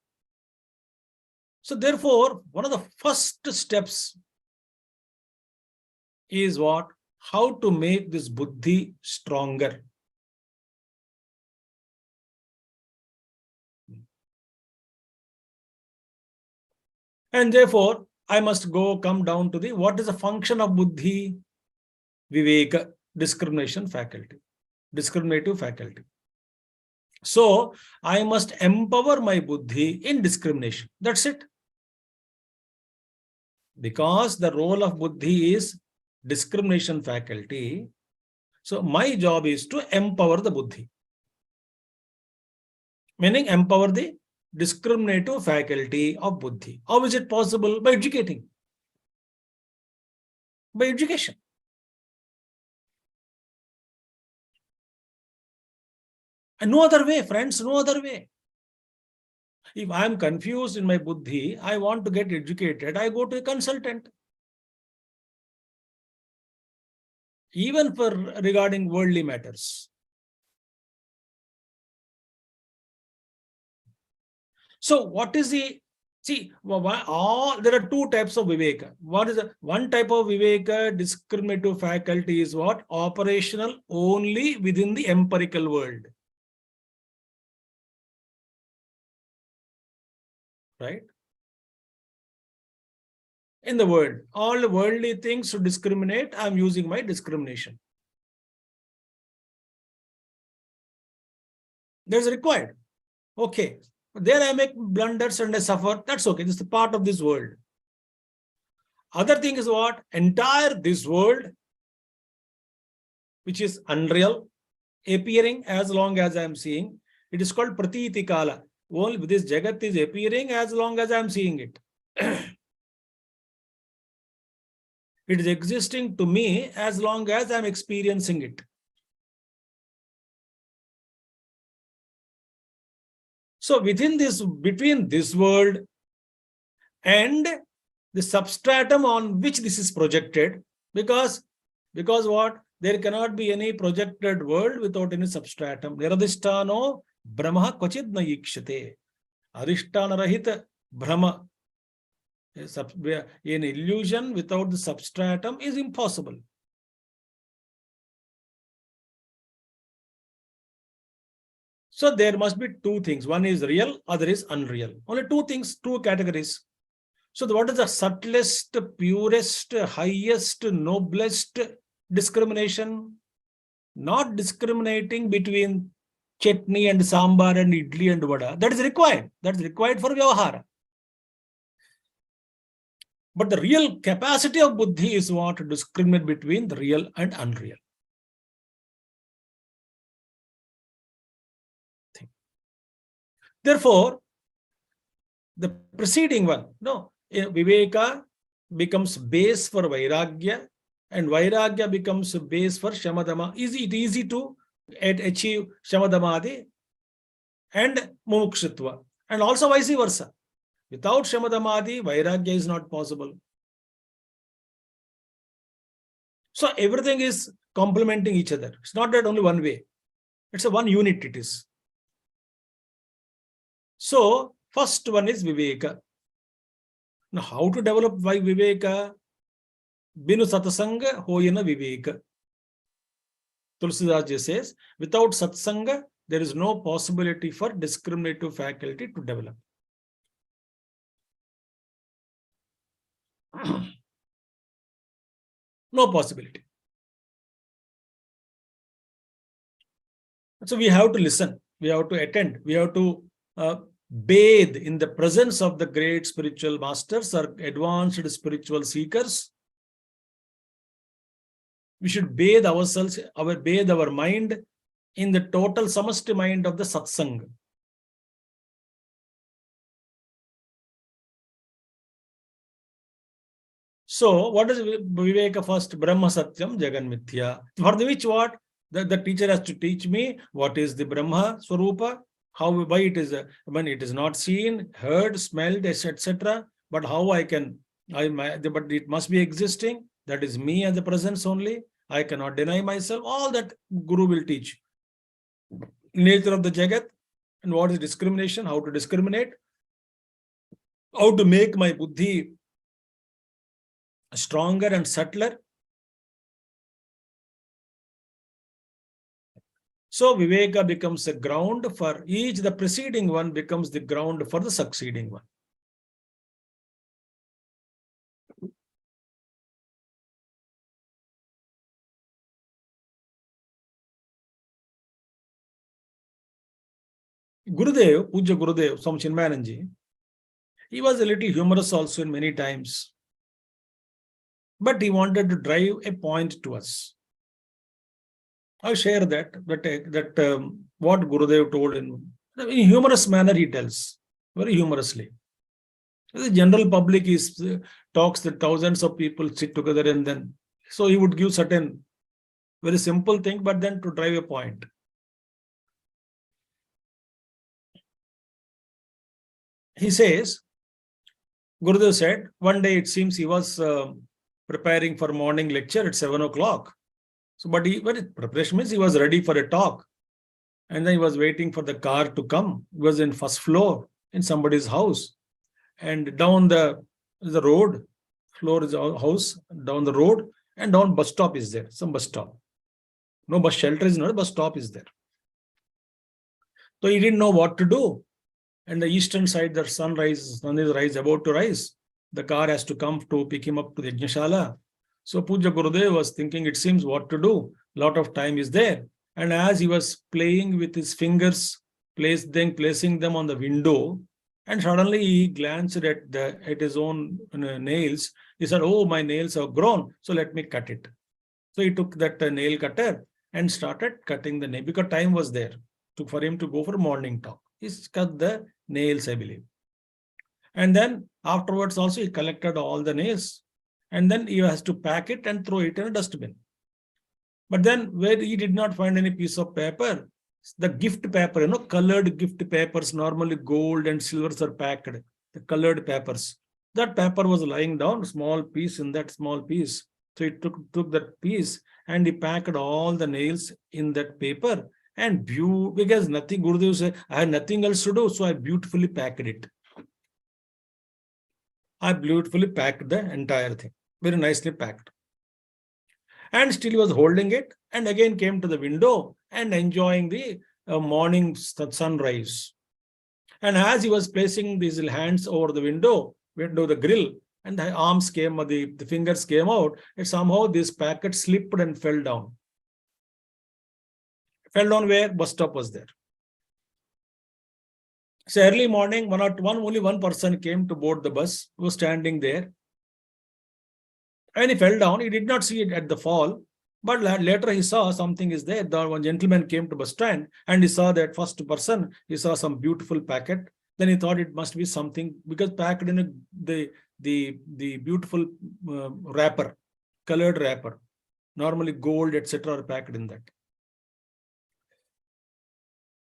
So therefore, one of the first steps is what? How to make this buddhi stronger. And therefore, I must come down to the, what is the function of buddhi? Viveka, discrimination faculty, discriminative faculty. So I must empower my buddhi in discrimination. That's it. Because the role of buddhi is discrimination faculty. So my job is to empower the buddhi. Meaning empower the discriminative faculty of buddhi. How is it possible? By educating. By education. And no other way, friends, no other way. If I am confused in my buddhi, I want to get educated, I go to a consultant. even for regarding worldly matters. So what is the, see, there are two types of viveka. One type of viveka, discriminative faculty, is what? Operational only within the empirical world. Right? In the world, all worldly things to discriminate, I'm using my discrimination. That's required. Okay. There I make blunders and I suffer. That's okay. This is part of this world. Other thing is what? Entire this world, which is unreal, appearing as long as I am seeing. It is called pratiti kala. Only this jagat is appearing as long as I am seeing it. It is existing to me as long as I am experiencing it. So within this, between this world and the substratum on which this is projected, because what? There cannot be any projected world without any substratum. Niradhisthano brahma kvachid na yikshate. Adhisthana rahita brahma. An illusion without the substratum is impossible. So there must be two things. One is real, other is unreal. Only two things, two categories. So what is the subtlest, purest, highest, noblest discrimination? Not discriminating between chutney and sambar and idli and vada. That is required. That is required for vyavahara. But the real capacity of buddhi is what? To discriminate between the real and unreal. Therefore, the preceding one, no, viveka becomes base for vairagya, and vairagya becomes base for shamadama. Is it easy to achieve shamadamadi and mumukshutva? And also vice versa. Without shamadamadi, vairagya is not possible. So everything is complementing each other. It's not that only one way. It's a one unit it is. So first one is viveka. Now how to develop viveka? Binu satsanga hoyana viveka. Tulsidas says, without satsanga, there is no possibility for discriminative faculty to develop. No possibility. So we have to listen, we have to attend, we have to bathe in the presence of the great spiritual masters or advanced spiritual seekers. We should bathe ourselves, bathe our mind in the total samasti mind of the satsang. So what is Viveka first? Brahma Satyam Jagan Mithya. For which what? The teacher has to teach me what is the Brahma Swarupa, why it is, when it is not seen, heard, smelled, etc. But how I can, but it must be existing. That is me and the presence only. I cannot deny myself. All that Guru will teach. Nature of the Jagat and what is discrimination, how to discriminate, how to make my buddhi stronger and subtler. So Viveka becomes a ground for each, the preceding one becomes the ground for the succeeding one. Gurudev, Puja Gurudev, Swami Chidrupananda, he was a little humorous also in many times. But he wanted to drive a point to us. I share that what Gurudev told in humorous manner he tells, very humorously. The general public talks that thousands of people sit together and then, so he would give certain very simple thing, but then to drive a point. He says, Gurudev said, one day it seems he was preparing for morning lecture at 7 o'clock. So, but preparation means he was ready for a talk. And then he was waiting for the car to come. He was in first floor in somebody's house. And down the road, floor is our house, down the road, and down bus stop is there, some bus stop. No bus shelter is not, bus stop is there. So he didn't know what to do. And the eastern side, the sun is about to rise. The car has to come to pick him up to the Yajnashala. So Puja Gurudev was thinking, it seems what to do. Lot of time is there. And as he was playing with his fingers, placing them on the window, and suddenly he glanced at his own nails. He said, "Oh, my nails have grown, so let me cut it." So he took that nail cutter and started cutting the nail because time was there for him to go for morning talk. He cut the nails, I believe. And then afterwards also he collected all the nails, and then he has to pack it and throw it in a dustbin. But then where he did not find any piece of paper, the gift paper, colored gift papers, normally gold and silvers are packed, the colored papers. That paper was lying down, small piece in that small piece. So he took that piece and he packed all the nails in that paper and because nothing, Gurudev said, I had nothing else to do, so I beautifully packed it. I beautifully packed the entire thing, very nicely packed. And still he was holding it and again came to the window and enjoying the morning sunrise. And as he was placing these hands over the window, the grill, and the arms came, the fingers came out, and somehow this packet slipped and fell down. Fell down where? Bus stop was there. So early morning, only one person came to board the bus, was standing there. And he fell down. He did not see it at the fall, but later he saw something is there. The one gentleman came to bus stand and he saw that first person, he saw some beautiful packet. Then he thought it must be something because packed in the beautiful wrapper, colored wrapper. Normally gold, etc. are packed in that.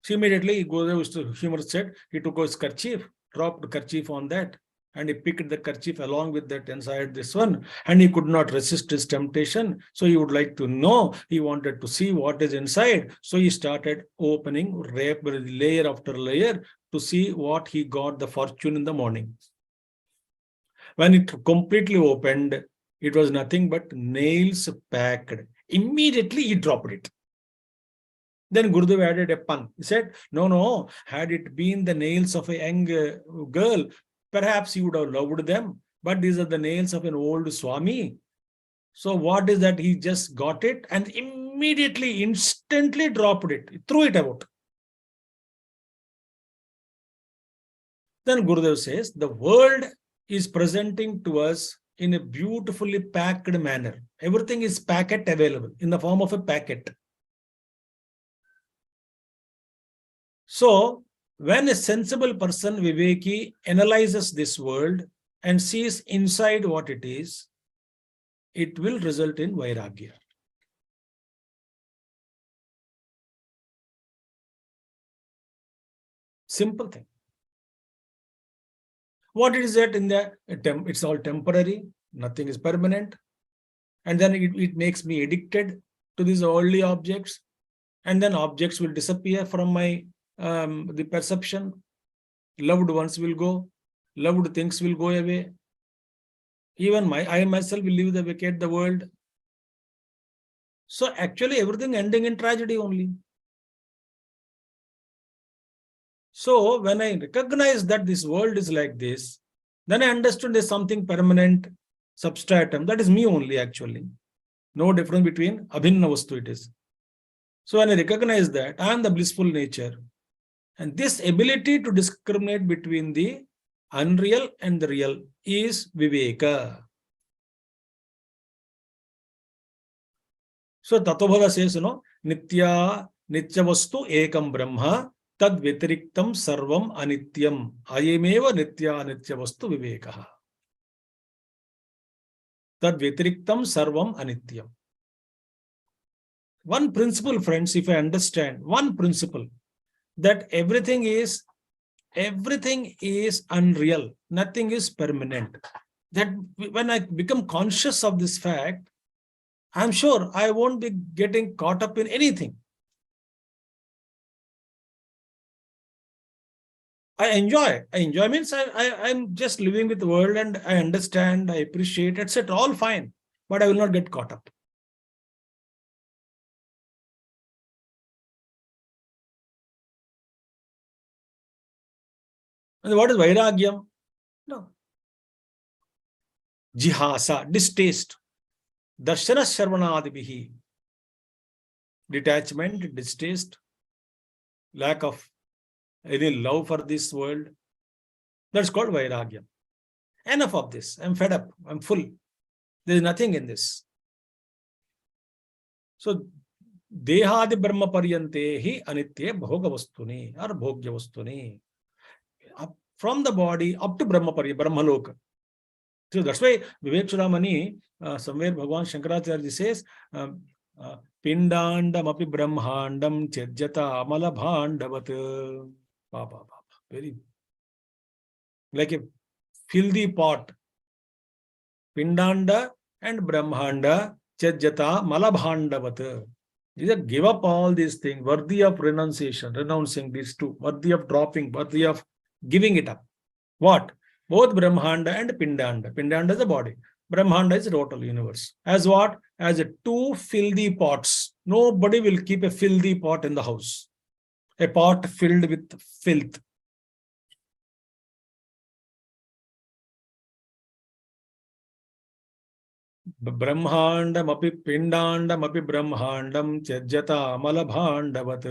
So immediately, Gurudev said, he took his kerchief, dropped the kerchief on that, and he picked the kerchief along with that inside this one, and he could not resist his temptation. So he would like to know, he wanted to see what is inside. So he started opening layer after layer to see what he got the fortune in the morning. When it completely opened, it was nothing but nails packed. Immediately he dropped it. Then Gurudev added a pun. He said, no, had it been the nails of a young girl, perhaps he would have loved them. But these are the nails of an old Swami. So what is that? He just got it and immediately, instantly dropped it. He threw it out. Then Gurudev says, the world is presenting to us in a beautifully packed manner. Everything is packet available in the form of a packet. So, when a sensible person, Viveki, analyzes this world and sees inside what it is, it will result in Vairagya. Simple thing. What is that in the it's all temporary, nothing is permanent. And then it makes me addicted to these earthly objects. And then objects will disappear from my the perception. Loved ones will go, loved things will go away. Even I myself will leave the vacate the world. So actually everything ending in tragedy only. So when I recognize that this world is like this, then I understood there's something permanent, substratum. That is me only actually. No difference between abhinna vastu it is. So when I recognize that, I am the blissful nature. And this ability to discriminate between the unreal and the real is viveka. So Tattva says, nitya vastu ekam brahma tad vitariktam sarvam anityam ayameva nitya vastu vivekaha. Tad vitariktam sarvam anityam. One principle, friends, if I understand, one principle, that everything is unreal, nothing is permanent. That when I become conscious of this fact, I'm sure I won't be getting caught up in anything. I enjoy. I enjoy means I'm just living with the world and I understand, I appreciate, etc. All fine. But I will not get caught up. And what is Vairagyam? No. Jihasa, distaste. Darshana Sharvanadibihi. Detachment, distaste, lack of any love for this world. That's called Vairagyam. Enough of this. I'm fed up. I'm full. There is nothing in this. So, Dehadi Brahma Paryante hi Anitya Bhoga Vastuni or Bhogya Vastuni. From the body up to Brahma Loka. So that's why Vivek Chudamani, somewhere Bhagavan Shankaracharya says, Pindandam api Brahmandam Chejjata Amala Bhandavat. Very like a filthy pot. Pindanda and Brahmanda Chejjata Malabhandavat. Just give up all these things, worthy of renunciation, renouncing these two, worthy of dropping, worthy of giving it up. What? Both Brahmanda and Pindanda. Pindanda is the body. Brahmanda is the total universe. As what? As a two filthy pots. Nobody will keep a filthy pot in the house. A pot filled with filth. Brahmandam api Pindandam api Brahmandam Chejjata Malabhandavat.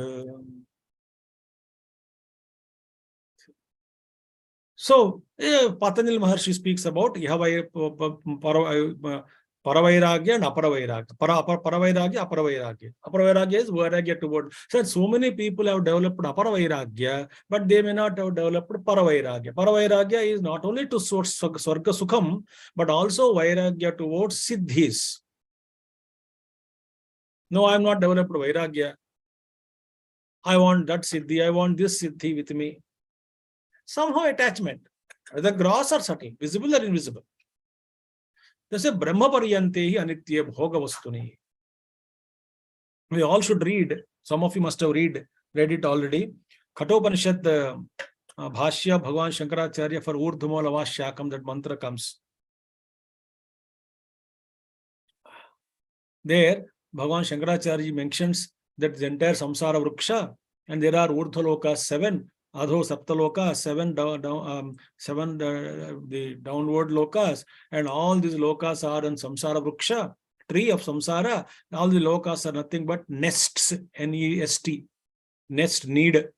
So, Patanjali Maharshi speaks about Paravairagya and Aparavairagya. Paravairagya, Aparavairagya. Aparavairagya is vairagya toward. So many people have developed Aparavairagya, but they may not have developed Paravairagya. Paravairagya is not only to source Swarga Sukham, but also Vairagya towards Siddhis. No, I am not developed Vairagya. I want that Siddhi, I want this Siddhi with me. Somehow attachment, whether gross or subtle, visible or invisible. That's a Brahma Paryantehi Anitya Bhoga Vastuni. We all should read. Some of you must have read it already. Kathopanishad Bhashya Bhagavan Shankaracharya for Urdhumala Vashyakam, that mantra comes. There, Bhagavan Shankaracharya mentions that the entire samsara vriksha, and there are Urdhalokas 7, Adho Saptaloka, 7 the downward lokas, and all these lokas are in samsara vriksha, tree of samsara. All the lokas are nothing but nests, N-E-S-T, nest, need.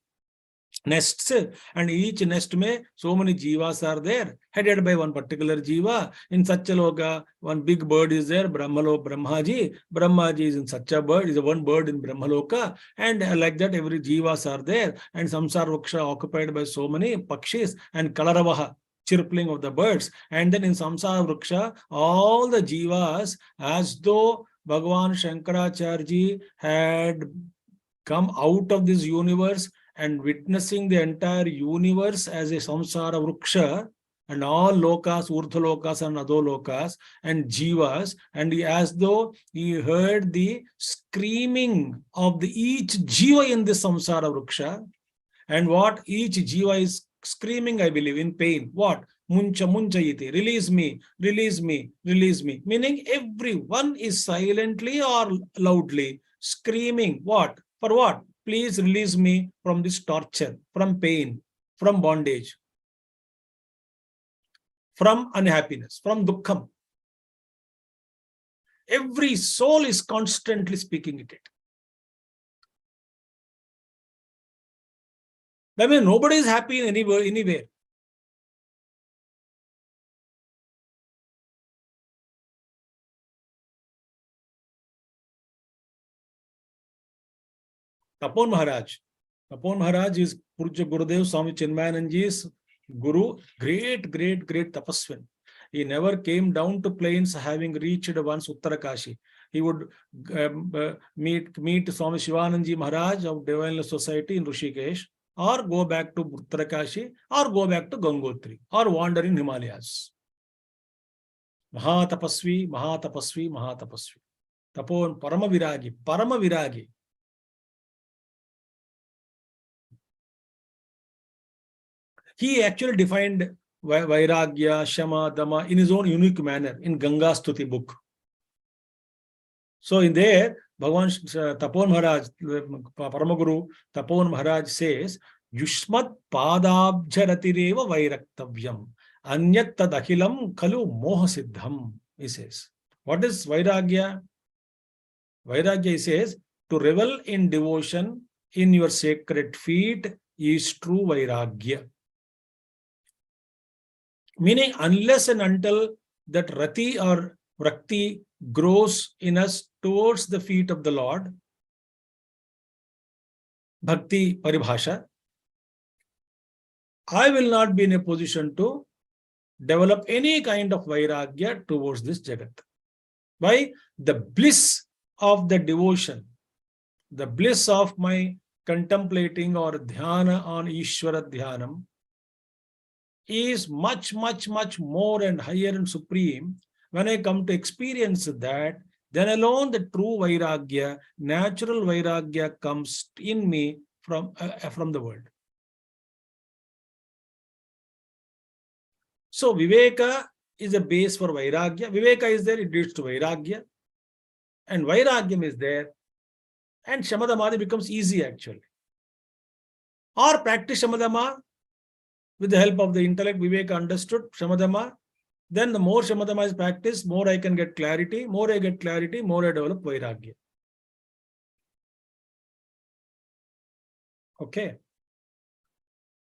Nests, and each nest may so many jivas are there, headed by one particular jiva. In such a loka, one big bird is there, Brahmaji is in such a bird, is a one bird in Brahmaloka, and like that every jivas are there, and samsara vriksha occupied by so many pakshis, and kalaravaha, chirpling of the birds, and then in samsara vriksha all the jivas, as though Bhagavan Shankaracharya had come out of this universe and witnessing the entire universe as a samsara vriksha, and all lokas, urdhalokas and adholokas and jivas, and as though he heard the screaming of each jiva in the samsara vriksha, and what each jiva is screaming, I believe, in pain. What? Muncha munchayiti, release me, release me, release me. Meaning everyone is silently or loudly screaming. What? For what? Please release me from this torture, from pain, from bondage, from unhappiness, from dukkham. Every soul is constantly speaking it. I mean, nobody is happy in anywhere. Tapon Maharaj is Purja Gurudev Swami Chinmayananji's Guru, great tapaswin. He never came down to plains having reached once Uttarakashi. He would meet Swami Shivananji Maharaj of Divine Society in Rishikesh, or go back to Uttarakashi, or go back to Gangotri, or wander in Himalayas. Mahatapasvi. Tapon Paramaviragi. Paramaviragi. He actually defined Vairagya, Shama, Dama in his own unique manner in Ganga Stuti book. So in there, Bhagavan Tapon Maharaj, Paramaguru Tapon Maharaj says, Yushmat Padabjaratireva Vairaktavyam. Anyat tad akhilam kalu moha siddham. He says. What is Vairagya? Vairagya, he says, to revel in devotion in your sacred feet is true Vairagya. Meaning, unless and until that rati or vrakti grows in us towards the feet of the Lord, bhakti paribhasha, I will not be in a position to develop any kind of vairagya towards this jagat. Why? The bliss of the devotion, the bliss of my contemplating or dhyana on Ishvara Dhyanam is much, much, much more and higher and supreme. When I come to experience that, then alone the true vairagya, natural vairagya comes in me from the world. So Viveka is a base for Vairagya. Viveka is there, it leads to Vairagya. And Vairagyam is there. And Shamadamadi becomes easy actually. Or practice Shamadama with the help of the intellect, Viveka understood Shamadama. Then the more Shamadama is practiced, more I can get clarity. More I get clarity, more I develop Vairagya. Okay.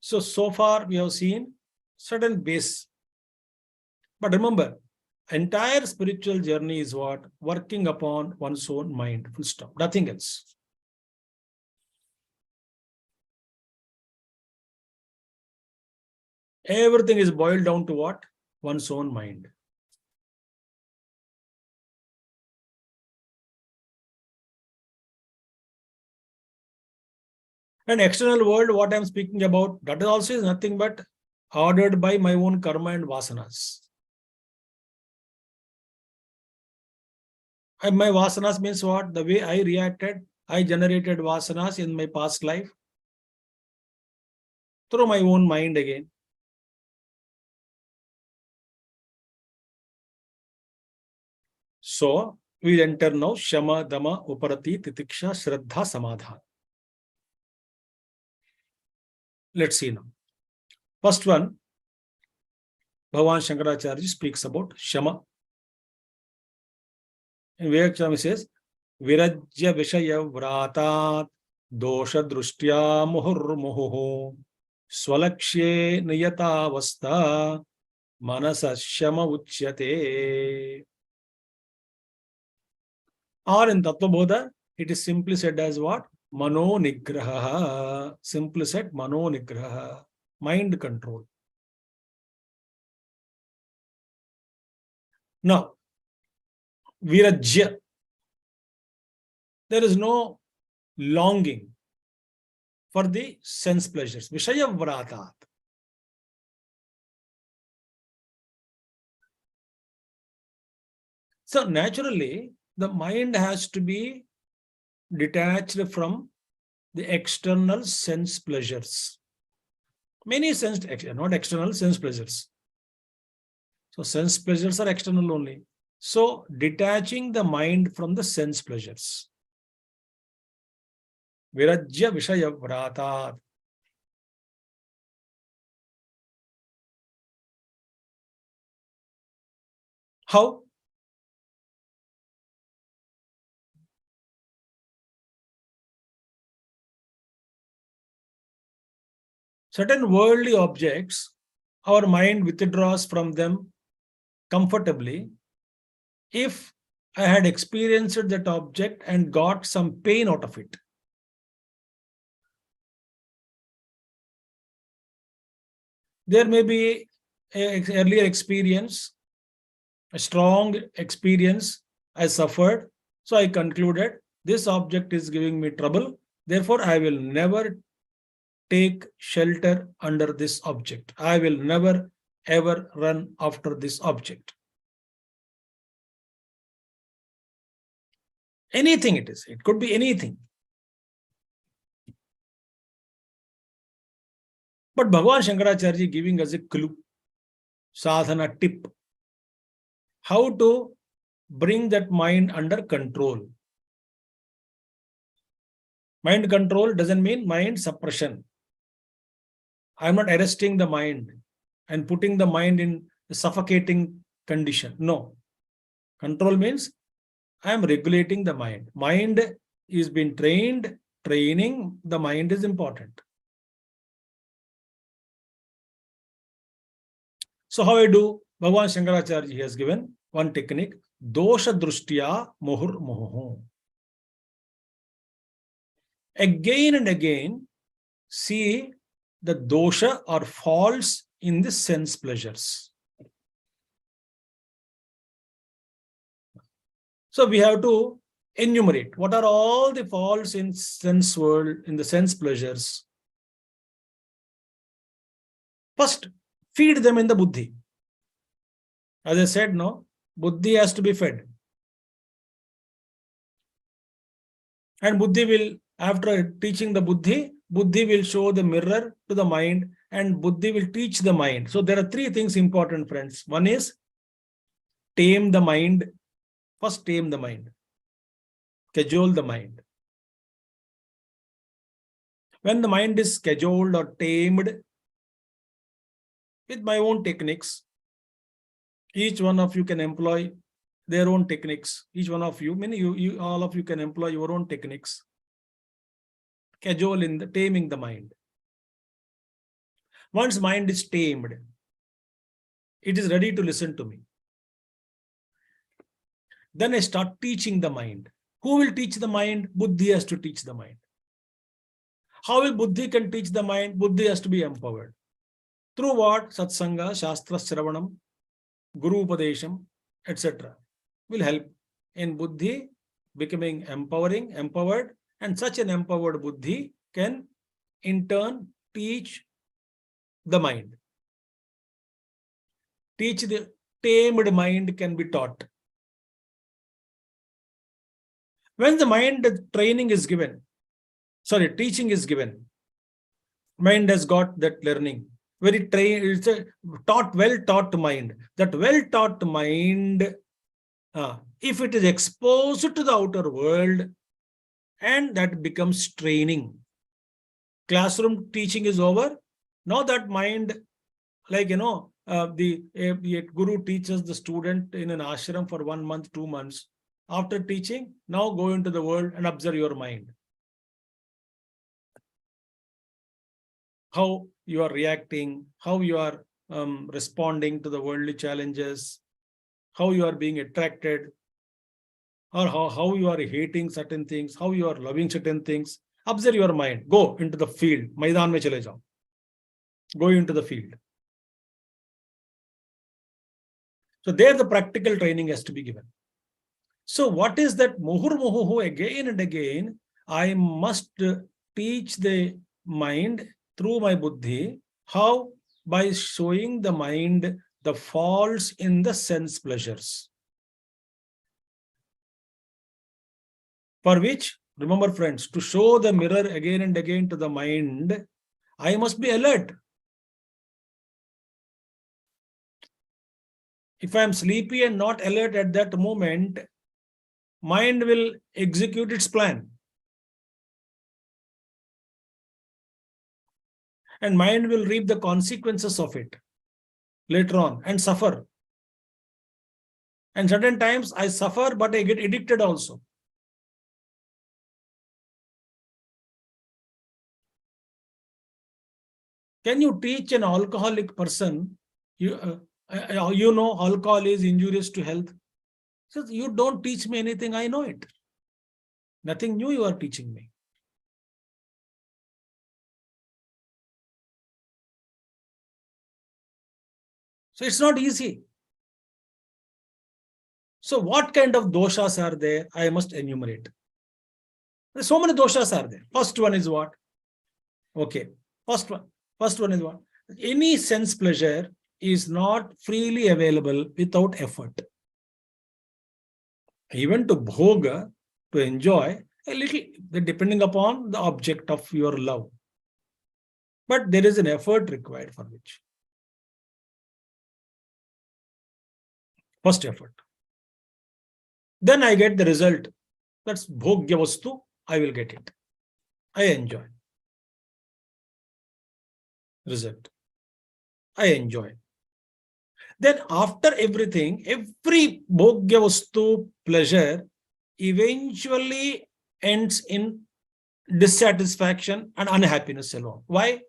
So far we have seen certain base. But remember, entire spiritual journey is what? Working upon one's own mind. Full stop. Nothing else. Everything is boiled down to what? One's own mind. And external world, what I'm speaking about, that also is nothing but ordered by my own karma and vasanas. And my vasanas means what? The way I reacted, I generated vasanas in my past life through my own mind again. So we enter now Shama, Dama, Uparati, Titiksha, Shraddha, Samadha. Let's see now. First one, Bhagavan Shankaracharya speaks about Shama. In Vivekachudamani says, Virajya Vishaya Vratat Dosha Drushtya Muhur Muhu Swalakshye Niyata Vasta Manasa Shama Uchyate. Or in Tattva Bodha, it is simply said as what? Mano Nigraha. Simply said, Mano Nigraha. Mind control. Now, Virajya. There is no longing for the sense pleasures. Vishaya Vratat. So naturally, the mind has to be detached from the external sense pleasures. Many sense, not external, sense pleasures. So sense pleasures are external only. So detaching the mind from the sense pleasures. Virajya Vishaya Vratat. How? Certain worldly objects, our mind withdraws from them comfortably if I had experienced that object and got some pain out of it. There may be an earlier experience, a strong experience I suffered. So I concluded this object is giving me trouble. Therefore, I will never take shelter under this object. I will never ever run after this object. Anything it is. It could be anything. But Bhagavan Shankaracharya giving us a clue, sadhana tip, how to bring that mind under control. Mind control doesn't mean mind suppression. I'm not arresting the mind and putting the mind in a suffocating condition. No. Control means I am regulating the mind. Mind is being trained. Training the mind is important. So how I do? Bhagavan Shankaracharya has given one technique. Dosha drushtya muhur muhu. Again and again, see the dosha or faults in the sense pleasures. So we have to enumerate what are all the faults in sense world, in the sense pleasures. First, feed them in the buddhi. As I said, no, buddhi has to be fed. And buddhi will, after teaching the buddhi will show the mirror to the mind, and buddhi will teach the mind. So there are three things important, friends. One is tame the mind. First, tame the mind. Cajole the mind. When the mind is cajoled or tamed with my own techniques, each one of you can employ their own techniques. Each one of you, all of you can employ your own techniques. Cajole in the taming the mind. Once mind is tamed, it is ready to listen to me. Then I start teaching the mind. Who will teach the mind? Buddhi has to teach the mind. How will Buddhi can teach the mind? Buddhi has to be empowered. Through what? Satsanga, Shastra Sravanam, Guru Upadesham, etc. will help in Buddhi becoming empowered, and such an empowered Buddhi can in turn teach the mind. Teach the tamed mind can be taught. When the mind training is given, teaching is given, mind has got that learning. It's a well-taught mind. That well-taught mind, if it is exposed to the outer world, and that becomes training. Classroom teaching is over. Now that mind, like, the guru teaches the student in an ashram for 1 month, 2 months. After teaching, now go into the world and observe your mind. How you are reacting, how you are responding to the worldly challenges, how you are being attracted, or how you are hating certain things, how you are loving certain things. Observe your mind. Go into the field. Maidan mein chale jao. Go into the field. So there the practical training has to be given. So what is that muhur muhu? Again and again, I must teach the mind through my buddhi. How? By showing the mind the faults in the sense pleasures. For which, remember friends, to show the mirror again and again to the mind, I must be alert. If I am sleepy and not alert at that moment, mind will execute its plan. And mind will reap the consequences of it later on and suffer. And certain times I suffer, but I get addicted also. Can you teach an alcoholic person, you know alcohol is injurious to health? He says, you don't teach me anything, I know it. Nothing new you are teaching me. So it's not easy. So what kind of doshas are there? I must enumerate. There's so many doshas are there. First one is what? Okay. First one is what? Any sense pleasure is not freely available without effort. Even to bhoga, to enjoy a little, depending upon the object of your love. But there is an effort required for which. First effort. Then I get the result. That's bhogya vastu. I will get it. I enjoy. Result. I enjoy. Then after everything, every bhogya vastu pleasure eventually ends in dissatisfaction and unhappiness alone. Why?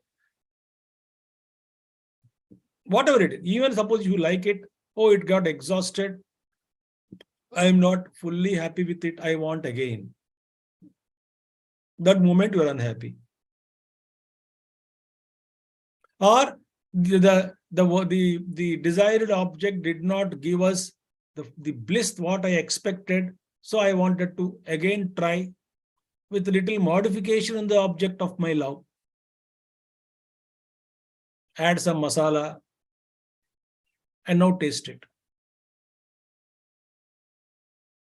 Whatever it is, even suppose you like it, oh, it got exhausted, I am not fully happy with it, I want again. That moment you are unhappy. Or the desired object did not give us the bliss what I expected, so I wanted to again try with little modification in the object of my love. Add some masala and now taste it.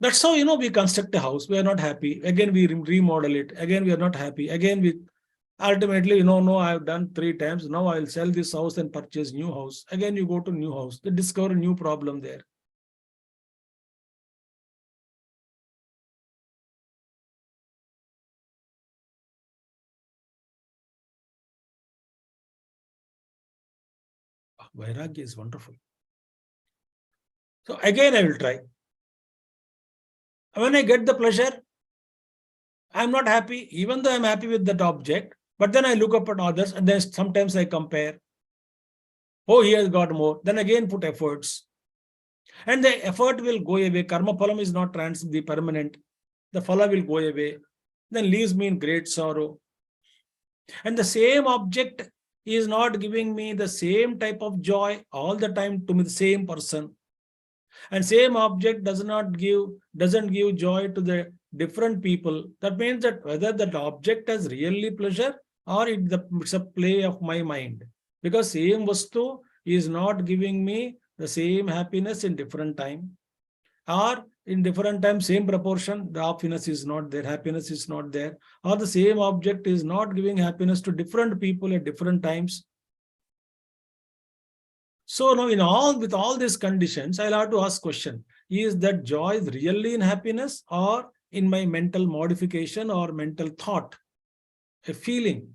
That's how, we construct a house. We are not happy. Again, we remodel it. Again, we are not happy. Again, we ultimately, no, I have done 3 times. Now I'll sell this house and purchase new house. Again, you go to new house. They discover a new problem there. Vairagya is wonderful. So again, I will try. When I get the pleasure, I'm not happy, even though I'm happy with that object. But then I look up at others and then sometimes I compare. Oh, he has got more. Then again put efforts. And the effort will go away. Karma phalam is not the permanent. The phala will go away. Then leaves me in great sorrow. And the same object is not giving me the same type of joy all the time to the same person. And same object doesn't give joy to the different people. That means that whether that object has really pleasure or it's a play of my mind. Because same vastu is not giving me the same happiness in different time. Or in different time, same proportion, the happiness is not there, happiness is not there. Or the same object is not giving happiness to different people at different times. So now with all these conditions, I'll have to ask question, is that joy really in happiness or in my mental modification or mental thought, a feeling?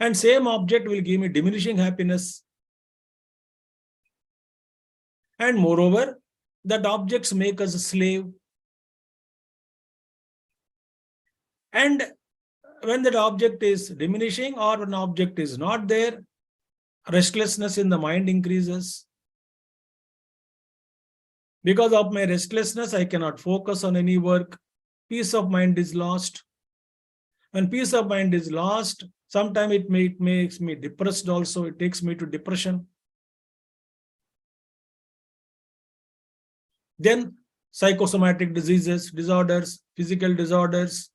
And same object will give me diminishing happiness. And moreover, that objects make us a slave. And when that object is diminishing or when object is not there, restlessness in the mind increases. Because of my restlessness, I cannot focus on any work. Peace of mind is lost. When peace of mind is lost, sometimes it makes me depressed also. It takes me to depression. Then psychosomatic diseases, disorders, physical disorders.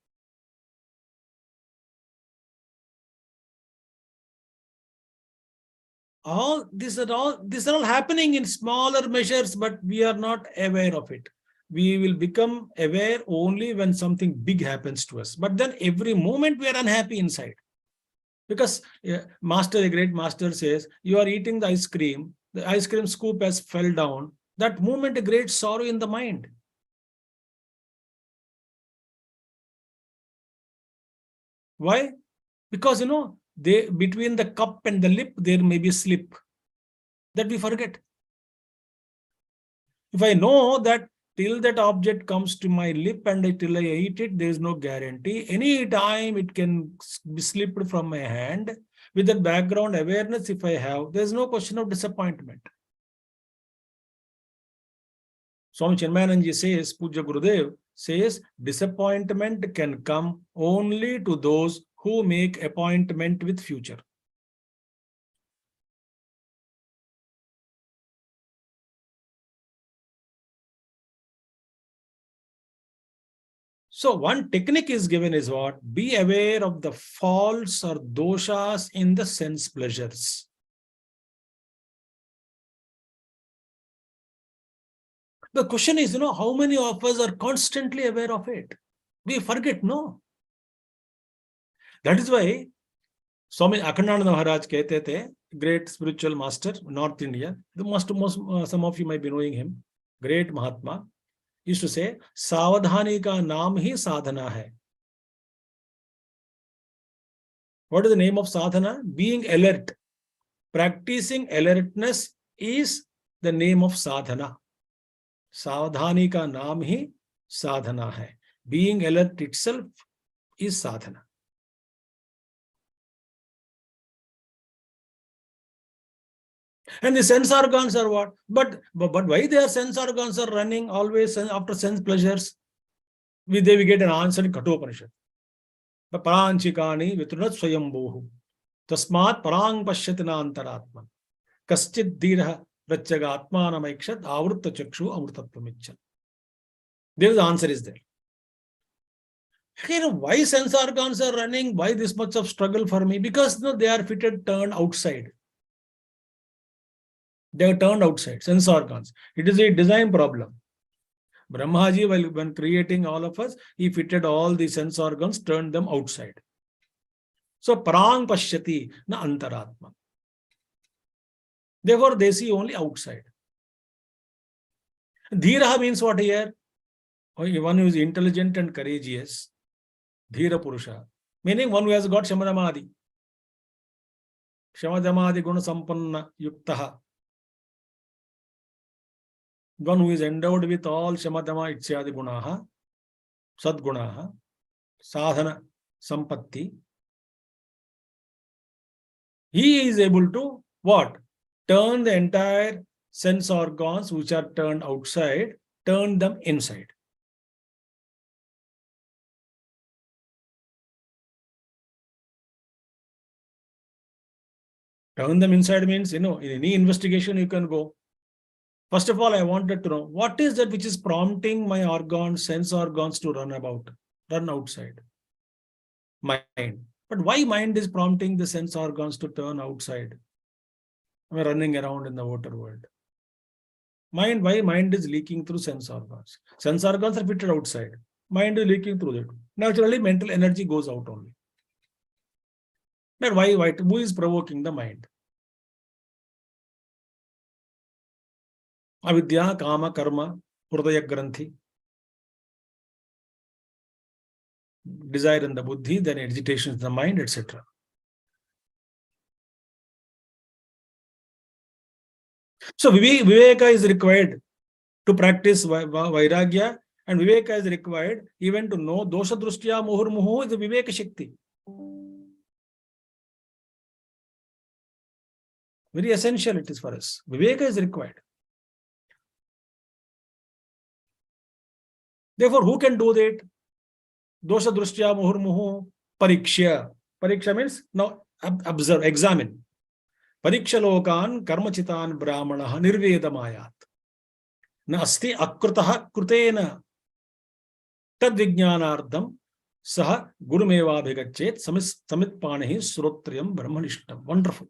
These are all happening in smaller measures, but we are not aware of it. We will become aware only when something big happens to us. But then every moment we are unhappy inside. Because a great master says, you are eating the ice cream scoop has fell down. That moment, a great sorrow in the mind. Why? Because, between the cup and the lip, there may be a slip that we forget. If I know that till that object comes to my lip and till I eat it, there is no guarantee. Any time it can be slipped from my hand. With that background awareness, if I have, there is no question of disappointment. Swami Chidrupananda says, Puja Gurudev says, disappointment can come only to those who make appointment with future. So one technique is given is what? Be aware of the faults or doshas in the sense pleasures. The question is, how many of us are constantly aware of it? We forget, no? That is why Swami Akhandananda Maharaj कहते थे, great spiritual master, North India. Some of you might be knowing him. Great Mahatma used to say, सावधानी का नाम ही साधना है. What is the name of sadhana? Being alert. Practicing alertness is the name of sadhana. सावधानी का नाम ही साधना है. Being alert itself is sadhana. And the sense organs are what? But why their sense organs are running always after sense pleasures? We get an answer in Kathopanishad. Paranchikani vitrunat swayambhuhu. Tasmat parang pashyatina antaratman. Kaschid dhirah prachaga atmanamaikshat avrutta chakshu amrutatvamichan. There the answer is there. Why sense organs are running? Why this much of struggle for me? Because they are turned outside. They are turned outside, sense organs. It is a design problem. Brahmaji, when creating all of us, he fitted all the sense organs, turned them outside. So, parang pashyati na antaratma. Therefore, they see only outside. Dhiraha means what here? One who is intelligent and courageous. Dhira Purusha. Meaning one who has got Shamadamadi. Shamadamadi guna sampanna yuktaha. One who is endowed with all Shamadama Itsyadi Gunaha, Sadgunaha, Sadhana Sampatti. He is able to what? Turn the entire sense organs which are turned outside, turn them inside. Turn them inside means, in any investigation you can go. First of all, I wanted to know what is that which is prompting my organs, sense organs to run outside? Mind. But why mind is prompting the sense organs to turn outside? I'm running around in the outer world. Why mind is leaking through sense organs? Sense organs are fitted outside. Mind is leaking through that. Naturally, mental energy goes out only. But why? Who is provoking the mind? Avidya, Kama, Karma, Hridaya Granthi. Desire in the buddhi, then agitation in the mind, etc. So Viveka is required to practice Vairagya, and Viveka is required even to know Dosha Drushtya Muhurmuhu is the Viveka Shakti. Very essential it is for us. Viveka is required. Therefore, who can do that? Dosha Drushtya Muhurmuhu Pariksha. Pariksha means now observe, examine. Pariksha lokan karmachitan brahmanaha nirvedamayat. Na asti akrutaha krutena tad vijnanardham saha gurumeva bhigachet samitpanehi surotriyam brahmanishtam. Wonderful.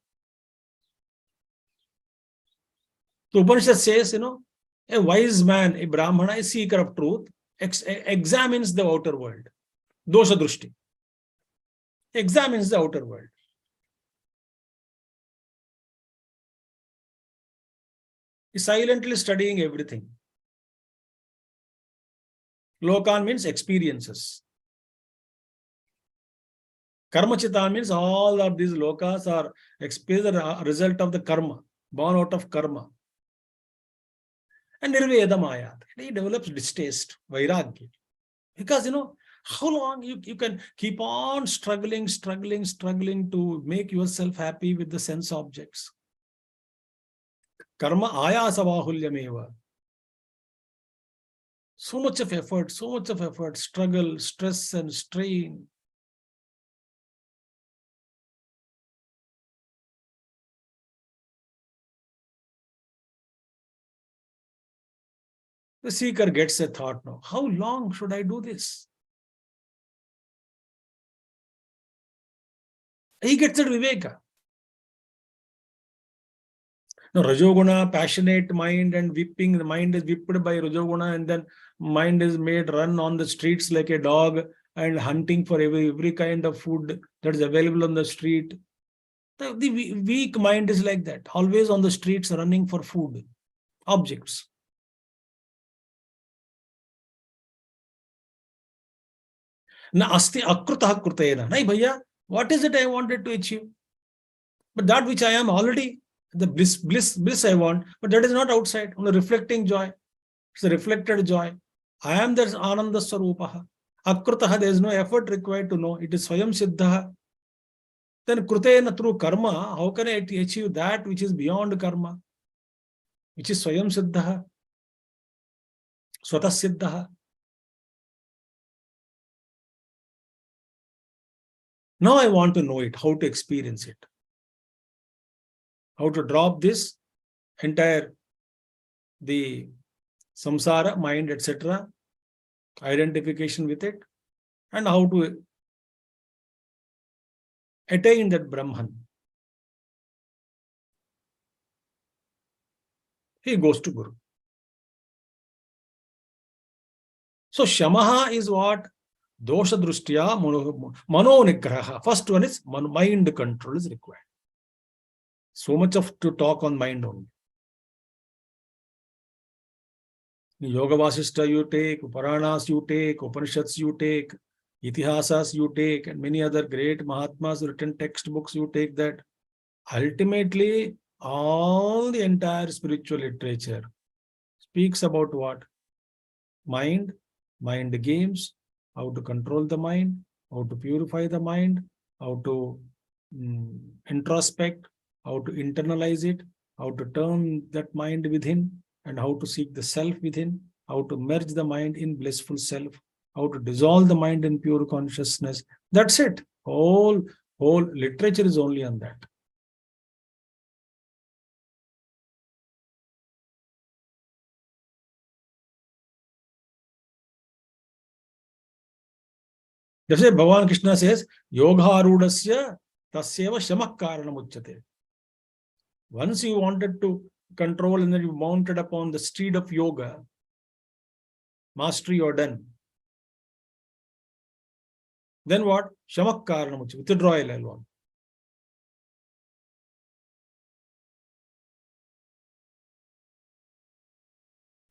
The Upanishad says, a wise man, a brahmana, a seeker of truth, examines the outer world. Dosha Drushti. Examines the outer world. He's silently studying everything. Lokan means experiences. Karmachitan means all of these lokas are a result of the karma, born out of karma. And Nirvedam he develops distaste, vairagya. Because, how long you can keep on struggling to make yourself happy with the sense objects. Karma ayasavahulyameva. So much of effort, struggle, stress and strain. The seeker gets a thought now. How long should I do this? He gets a viveka. No, Rajoguna, passionate mind and whipping, the mind is whipped by Rajoguna, and then mind is made run on the streets like a dog and hunting for every kind of food that is available on the street. The weak mind is like that, always on the streets running for food, objects. Na asti akrutah krutena. Nahi bhaiya, what is it I wanted to achieve? But that which I am already, the bliss I want, but that is not outside, only reflecting joy. It's a reflected joy. I am the Ananda Swarupaha. Akrutaha, there is no effort required to know. It is Swayam Siddhaha. Then Krutena, through karma, how can I achieve that which is beyond karma? Which is Swayam Siddhaha, Swatah Siddhaha. Now I want to know it, how to experience it. How to drop this entire, the samsara, mind, etc., identification with it, and how to attain that Brahman. He goes to Guru. So Shamaha is what? Dosha Drushtya Mano Nigraha. First one is mind control is required. So much of to talk on mind only. Yoga Vasishta you take, Puranas you take, Upanishads you take, Itihasas you take, and many other great Mahatmas written textbooks you take. That ultimately all the entire spiritual literature speaks about what? Mind, mind games, how to control the mind, how to purify the mind, how to introspect, how to internalize it, how to turn that mind within, and how to seek the self within, how to merge the mind in blissful self, how to dissolve the mind in pure consciousness. That's it. Whole literature is only on that. That's why Bhagavan Krishna says, Yoga Arudasya Tasyeva Shamak Karanam Uchyate. Once you wanted to control and then you mounted upon the steed of yoga, mastery or done. Then what? Shamak Karanam Uchyate, withdrawal alone.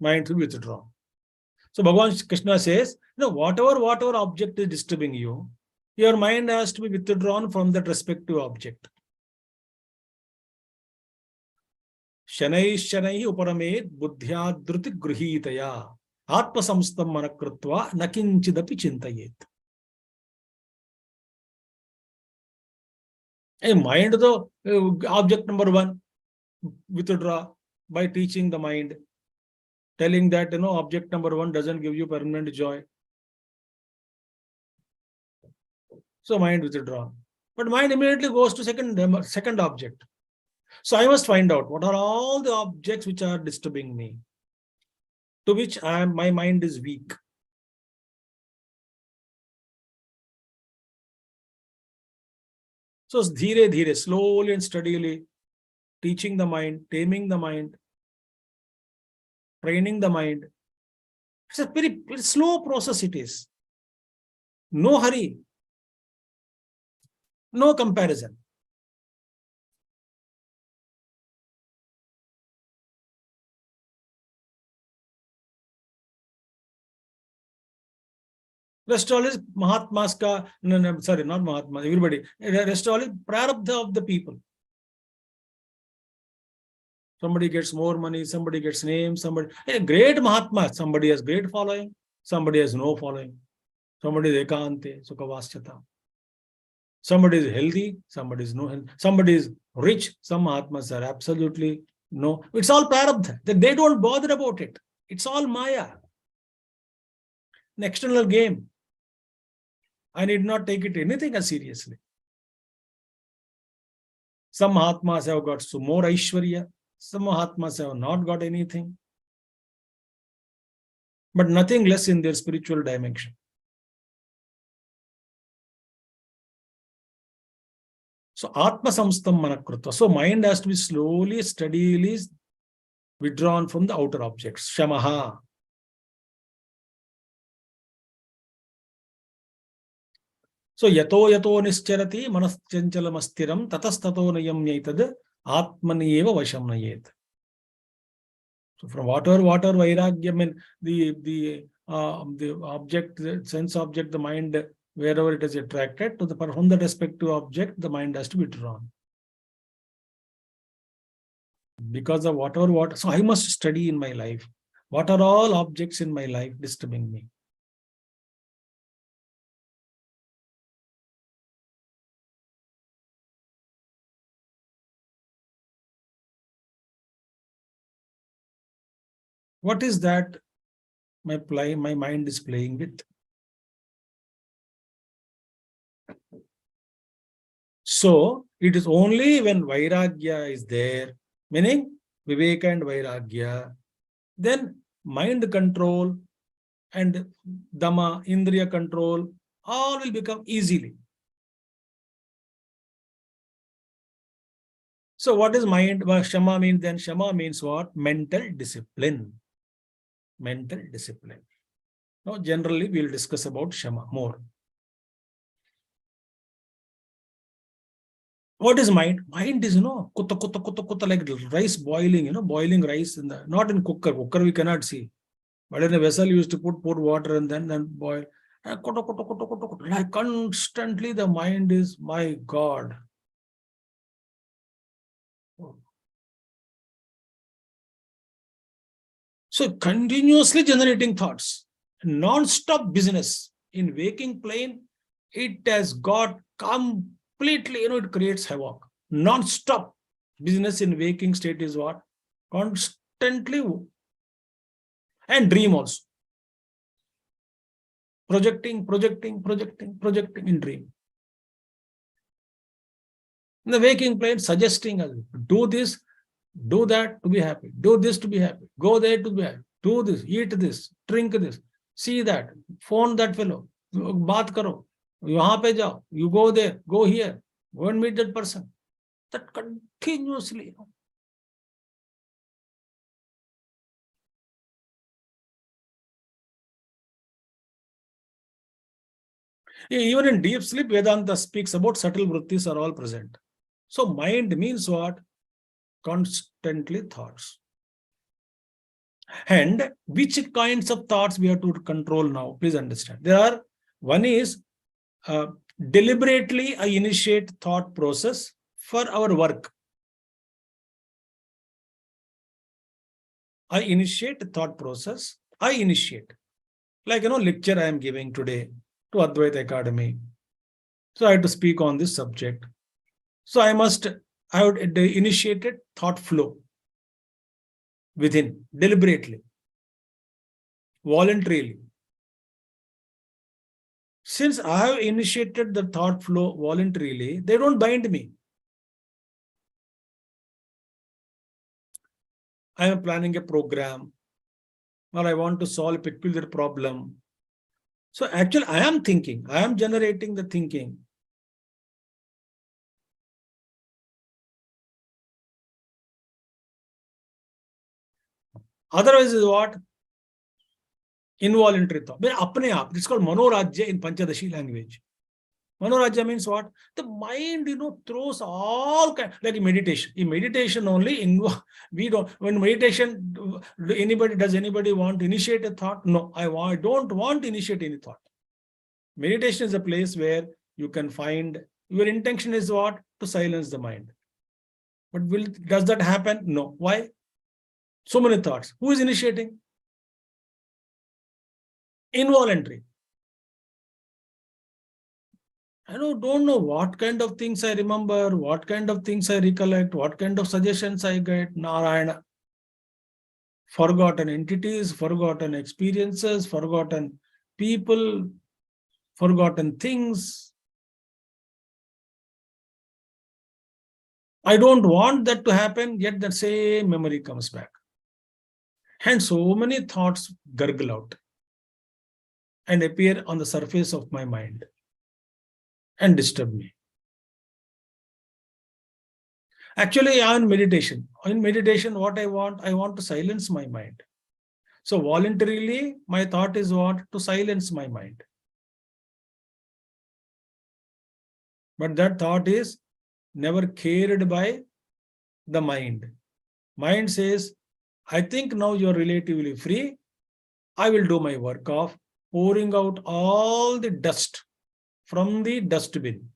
Mind to withdraw. So Bhagavan Krishna says, whatever object is disturbing you, your mind has to be withdrawn from that respective object. Shanai Shanai Uparamed Buddhya Druti Gruhitaya Atma Samstam Manakrutva Nakinchidapi Chintayet. A mind, though, object number one, withdraw by teaching the mind, telling that object number one doesn't give you permanent joy. So mind withdraw. But mind immediately goes to second object. So I must find out what are all the objects which are disturbing me, to which my mind is weak. So dhire dhire, slowly and steadily, teaching the mind, taming the mind, training the mind. It's a very slow process it is. No hurry. No comparison. Rest all is Mahatmas ka, no, sorry, not Mahatma, everybody. Rest all is prarabdha of the people. Somebody gets more money, somebody gets name, somebody, a great Mahatma, somebody has great following, somebody has no following. Somebody is ekante, sukavasyata. Somebody is healthy, somebody is no health. Somebody is rich, some Mahatmas are absolutely no. It's all prarabdha. They don't bother about it. It's all Maya. An external game. I need not take it anything as seriously. Some Mahatmas have got some more Aishwarya. Some Mahatmas have not got anything. But nothing less in their spiritual dimension. So Atma Samstam Manakrutva. So mind has to be slowly, steadily withdrawn from the outer objects. Shamaha. So yato yato nischarati manaschanchalamasstiram tatastato nayam yaitad atmani eva vasham nayet. So from water vairagya, I mean the object, the sense object, the mind, wherever it is attracted to from the respective object, the mind has to be drawn. Because of whatever, so I must study in my life. What are all objects in my life disturbing me? What is that my mind is playing with? So it is only when Vairagya is there, meaning Viveka and Vairagya, then mind control and Dhamma, Indriya control, all will become easily. So what is mind? Well, Shama means then? Shama means what? Mental discipline. Mental discipline. Now, generally, we will discuss about Shama more. What is mind? Mind is, kutta, kutta, kutta, kutta, like rice boiling, boiling rice in the, not in cooker. Cooker we cannot see. But in a vessel, you used to put water and then boil. Like constantly, the mind is, my God. So continuously generating thoughts, non-stop business. In waking plane, it has got completely, it creates havoc. Non-stop business in waking state is what? Constantly. And dream also. Projecting in dream. In the waking plane, suggesting us, do this, do that to be happy, do this to be happy, go there to be happy, do this, eat this, drink this, see that, phone that fellow, baat karo, yahan pe jao, you go there, go here, go and meet that person. That continuously. Even in deep sleep, Vedanta speaks about subtle vrittis are all present. So mind means what? Constantly thoughts. And which kinds of thoughts we have to control now? Please understand. One is deliberately I initiate thought process for our work. I initiate thought process. I initiate. Like, lecture I am giving today to Advaita Academy. So I have to speak on this subject. So I have initiated thought flow within, deliberately, voluntarily. Since I have initiated the thought flow voluntarily, they don't bind me. I am planning a program, or I want to solve a peculiar problem. So actually, I am thinking, I am generating the thinking. Otherwise is what? Involuntary thought. It's called Manorajya in Panchadashi language. Manorajya means what? The mind, throws all kinds, like meditation. In meditation only, we don't, when meditation, does anybody want to initiate a thought? No, I don't want to initiate any thought. Meditation is a place where you can find, your intention is what? To silence the mind. But does that happen? No. Why? So many thoughts. Who is initiating? Involuntary. I don't know what kind of things I remember, what kind of things I recollect, what kind of suggestions I get. Narayana. Forgotten entities, forgotten experiences, forgotten people, forgotten things. I don't want that to happen, yet the same memory comes back. And so many thoughts gurgle out and appear on the surface of my mind and disturb me. Actually, on meditation. In meditation, what I want to silence my mind. So voluntarily, my thought is what? To silence my mind. But that thought is never cared by the mind. Mind says, I think now you're relatively free. I will do my work of pouring out all the dust from the dustbin.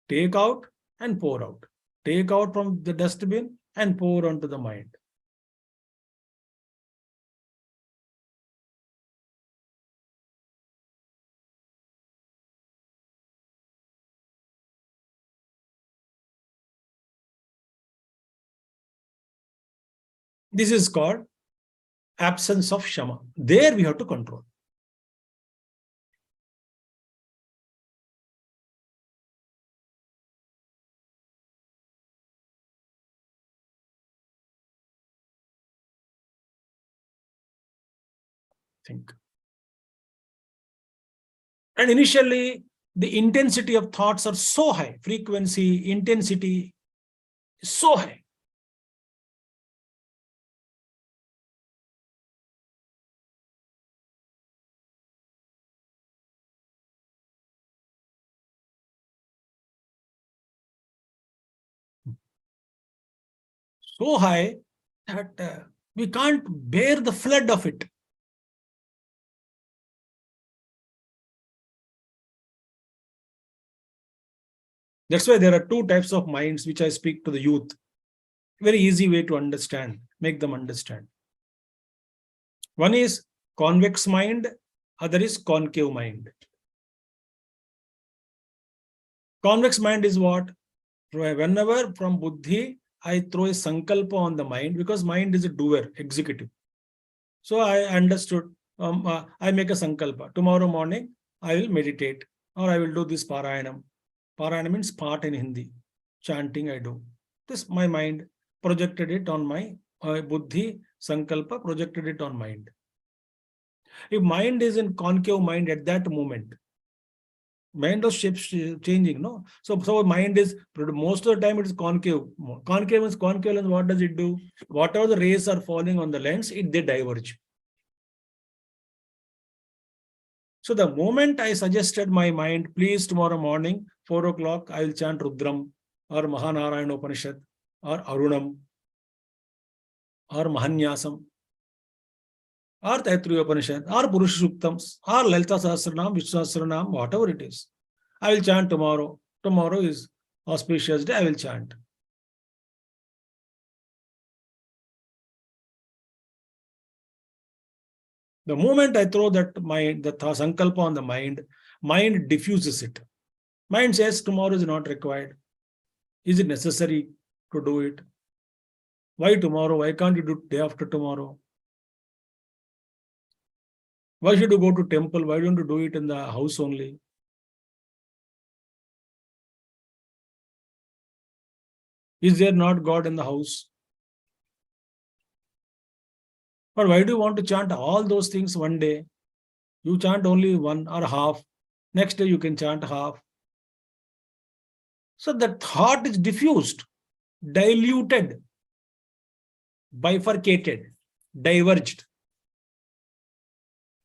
Take out and pour out. Take out from the dustbin and pour onto the mind. This is called absence of shama. There we have to control. Think. And initially, the intensity of thoughts are so high, frequency, intensity is so high. So high that we can't bear the flood of it. That's why there are two types of minds which I speak to the youth. Very easy way to understand, make them understand. One is convex mind, other is concave mind. Convex mind is what? Whenever from buddhi, I throw a sankalpa on the mind, because mind is a doer, executive. So I understood, I make a sankalpa. Tomorrow morning, I will meditate, or I will do this parayanam. Parayanam means part in Hindi. Chanting I do. This my mind projected it on my buddhi, sankalpa projected it on mind. If mind is in concave mind at that moment, mind of shapes changing, no? So mind is, most of the time it is concave. Concave means concave lens, what does it do? Whatever the rays are falling on the lens, they diverge. So the moment I suggested my mind, please tomorrow morning, 4 o'clock, I will chant Rudram, or Mahanarayana Upanishad, or Arunam, or Mahanyasam, or Taittiriya Upanishad, or Purusha Suktams, or Lalita Sahasranam, Vishnu Sahasranam, whatever it is. I will chant tomorrow. Tomorrow is auspicious day, I will chant. The moment I throw that mind, the sankalpa on the mind diffuses it. Mind says tomorrow is not required. Is it necessary to do it? Why tomorrow? Why can't you do day after tomorrow? Why should you go to temple? Why don't you do it in the house only? Is there not God in the house? But why do you want to chant all those things one day? You chant only one or half. Next day you can chant half. So the thought is diffused, diluted, bifurcated, diverged.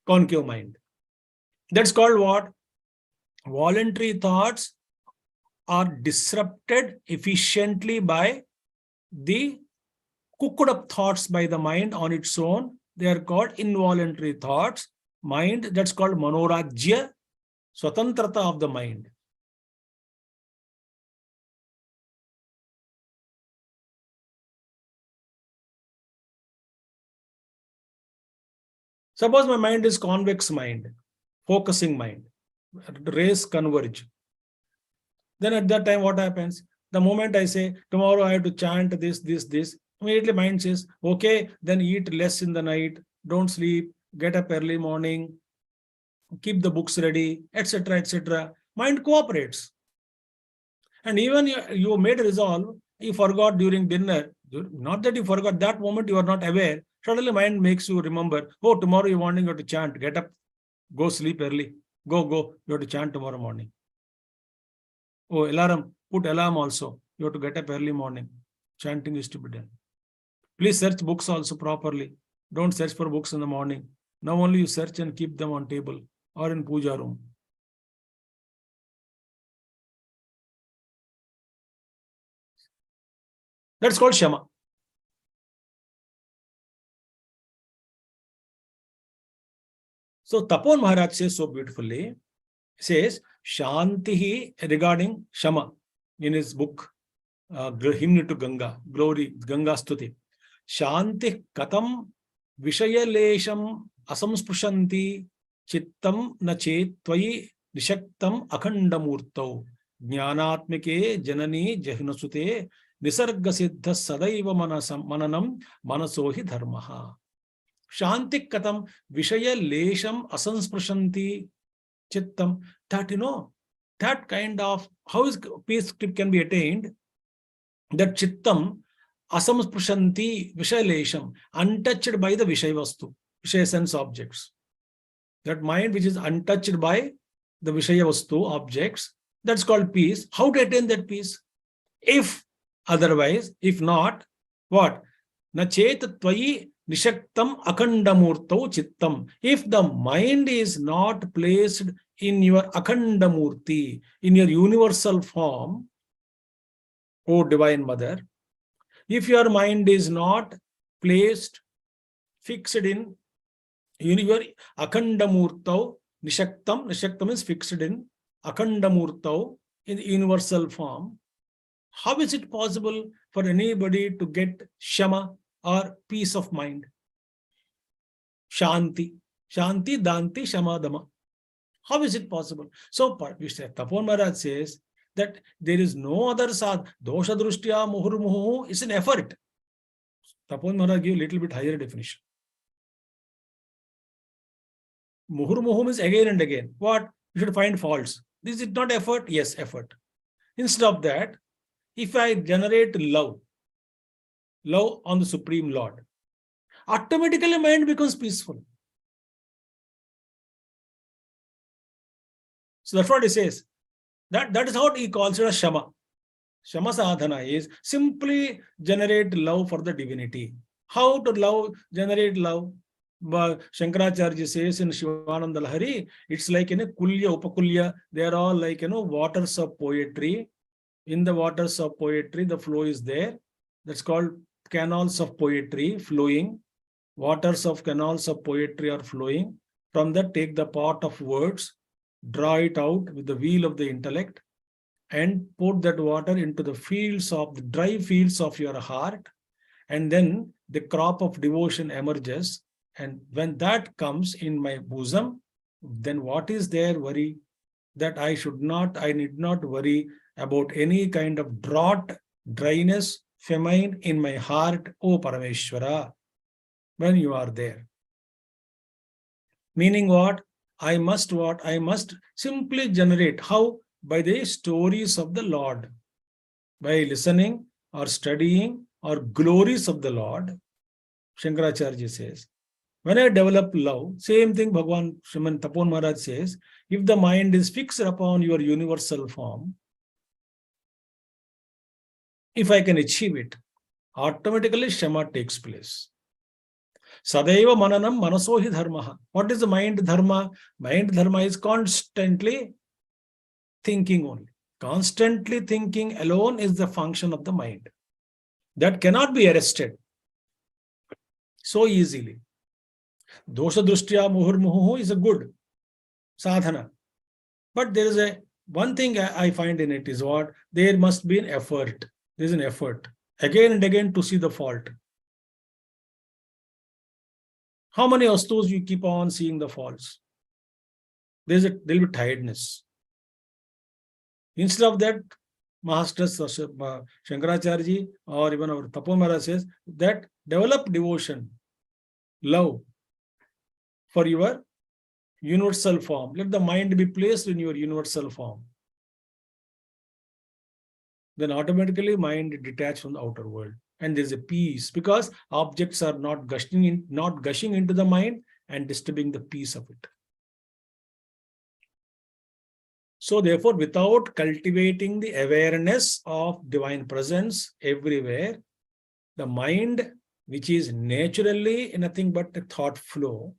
Concave mind. That's called what? Voluntary thoughts are disrupted efficiently by the cooked up thoughts by the mind on its own. They are called involuntary thoughts. Mind, that's called manorajya, swatantrata of the mind. Suppose my mind is convex mind, focusing mind, rays converge. Then at that time, what happens? The moment I say, tomorrow I have to chant this, immediately mind says, okay, then eat less in the night, don't sleep, get up early morning, keep the books ready, etc., etc. Mind cooperates. And even you made a resolve, you forgot during dinner, not that you forgot, that moment you are not aware, suddenly mind makes you remember, oh, tomorrow you morning you have to chant, get up, go sleep early, go, you have to chant tomorrow morning. Oh, alarm, put alarm also, you have to get up early morning. chanting is to be done. Please search books also properly. Don't search for books in the morning. Now only you search and keep them on table or in puja room. That's called Shama. So Tapon Maharaj says so beautifully, says Shantihi regarding Shama in his book, Hymn to Ganga, Glory, Ganga Stuti. Shanti katam vishayalesham asamspushanti chittam na chetvayi nishaktam akhandamurtau jnanatmike janani jahnasute nisarga siddha sadaiva mananam manasohi dharmaha. Shanti katam vishayalesham asamspushanti chittam. That, that kind of, how is peace can be attained? That chittam asamspushanti vishalesham, untouched by the vishay vastu, vishay sense objects. That mind which is untouched by the vishaya vastu objects, that's called peace. How to attain that peace? If otherwise, if not, what? Na chet tvayi nishaktam akhandamurtau chittam. If the mind is not placed in your akhandamurti, in your universal form, O Divine Mother, if your mind is not placed, fixed in your akhandamurtau, nishaktam is fixed in akhandamurtau, in the universal form, how is it possible for anybody to get shama or peace of mind? Shanti, danti, shama, dama. How is it possible? So, Tapon Maharaj says that there is no other sadh. Dosha drushtya muhurmuhu is an effort. Tapon Maharaj gives a little bit higher definition. Muhurmuhu is again and again. What? You should find faults. Is it not effort? Yes, effort. Instead of that, if I generate love on the Supreme Lord, automatically mind becomes peaceful. So that's what he says. That is how he calls it as Shama. Shama sadhana is simply generate love for the divinity. How to generate love? But Shankaracharya says in Shivananda Lahari, it's like in a kulya, upakulya, they are all like, waters of poetry. In the waters of poetry, the flow is there. That's called canals of poetry flowing. Waters of canals of poetry are flowing. From that, take the part of words, draw it out with the wheel of the intellect, and put that water into the dry fields of your heart. And then the crop of devotion emerges. And when that comes in my bosom, then what is there worry? That I need not worry about any kind of drought, dryness, famine in my heart, O Parameshwara, when you are there. Meaning what? I must simply generate. How? By the stories of the Lord. By listening or studying or glories of the Lord. Shankaracharya says, when I develop love, same thing Bhagavan Sriman Tapon Maharaj says, if the mind is fixed upon your universal form, if I can achieve it, automatically Shama takes place. Sadaiva mananam manasohi dharmaha. What is the mind dharma? Mind dharma is constantly thinking only. Constantly thinking alone is the function of the mind. That cannot be arrested so easily. Dosha drushtya muhurmuhu is a good sadhana. But there is one thing I find in it is what? There must be an effort. There is an effort. Again and again to see the fault. How many astus you keep on seeing the faults? There will be tiredness. Instead of that, Master Shankaracharya or even our Tapon Maharaj says that develop devotion, love for your universal form. Let the mind be placed in your universal form. Then automatically mind detached from the outer world. And there's a peace because objects are not gushing into the mind and disturbing the peace of it. So therefore, without cultivating the awareness of divine presence everywhere, The mind, which is naturally nothing but a thought flow,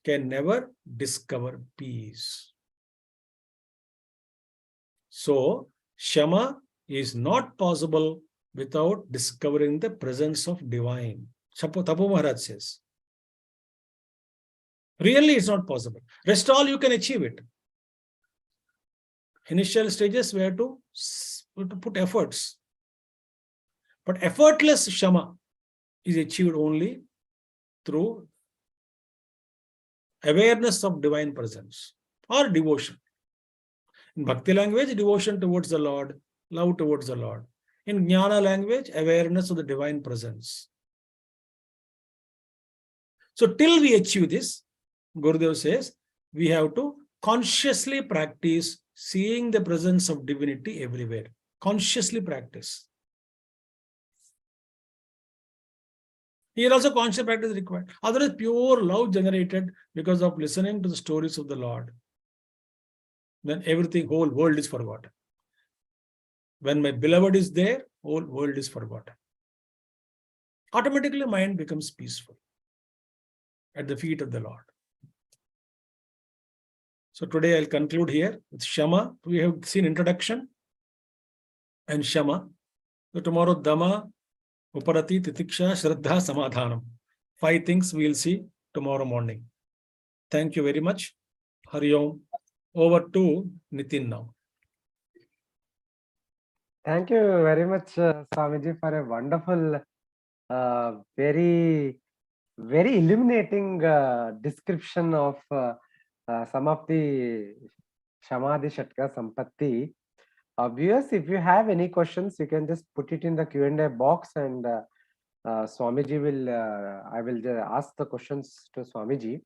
can never discover peace. So, Shama is not possible without discovering the presence of divine. Tapu Maharaj says. Really, it's not possible. Rest all you can achieve it. Initial stages, we have to put efforts. But effortless Shama is achieved only through awareness of divine presence or devotion. In Bhakti language, devotion towards the Lord, love towards the Lord. In Jnana language, awareness of the divine presence. So till we achieve this, Gurudev says, we have to consciously practice seeing the presence of divinity everywhere. Consciously practice. Here also conscious practice is required. Otherwise, pure love generated because of listening to the stories of the Lord. Then everything, whole world is forgotten. When my beloved is there, whole world is forgotten. Automatically, mind becomes peaceful at the feet of the Lord. So today I'll conclude here with Shama. We have seen introduction and Shama. So tomorrow Dama, Uparati, Titiksha, Shraddha, Samadhanam. 5 things we'll see tomorrow morning. Thank you very much. Hari Om. Over to Nitin now. Thank you very much, Swamiji, for a wonderful, very illuminating description of some of the Shamadhi Shatka Sampatti. Viewers, if you have any questions, you can just put it in the Q&A box, and Swamiji will, I will ask the questions to Swamiji.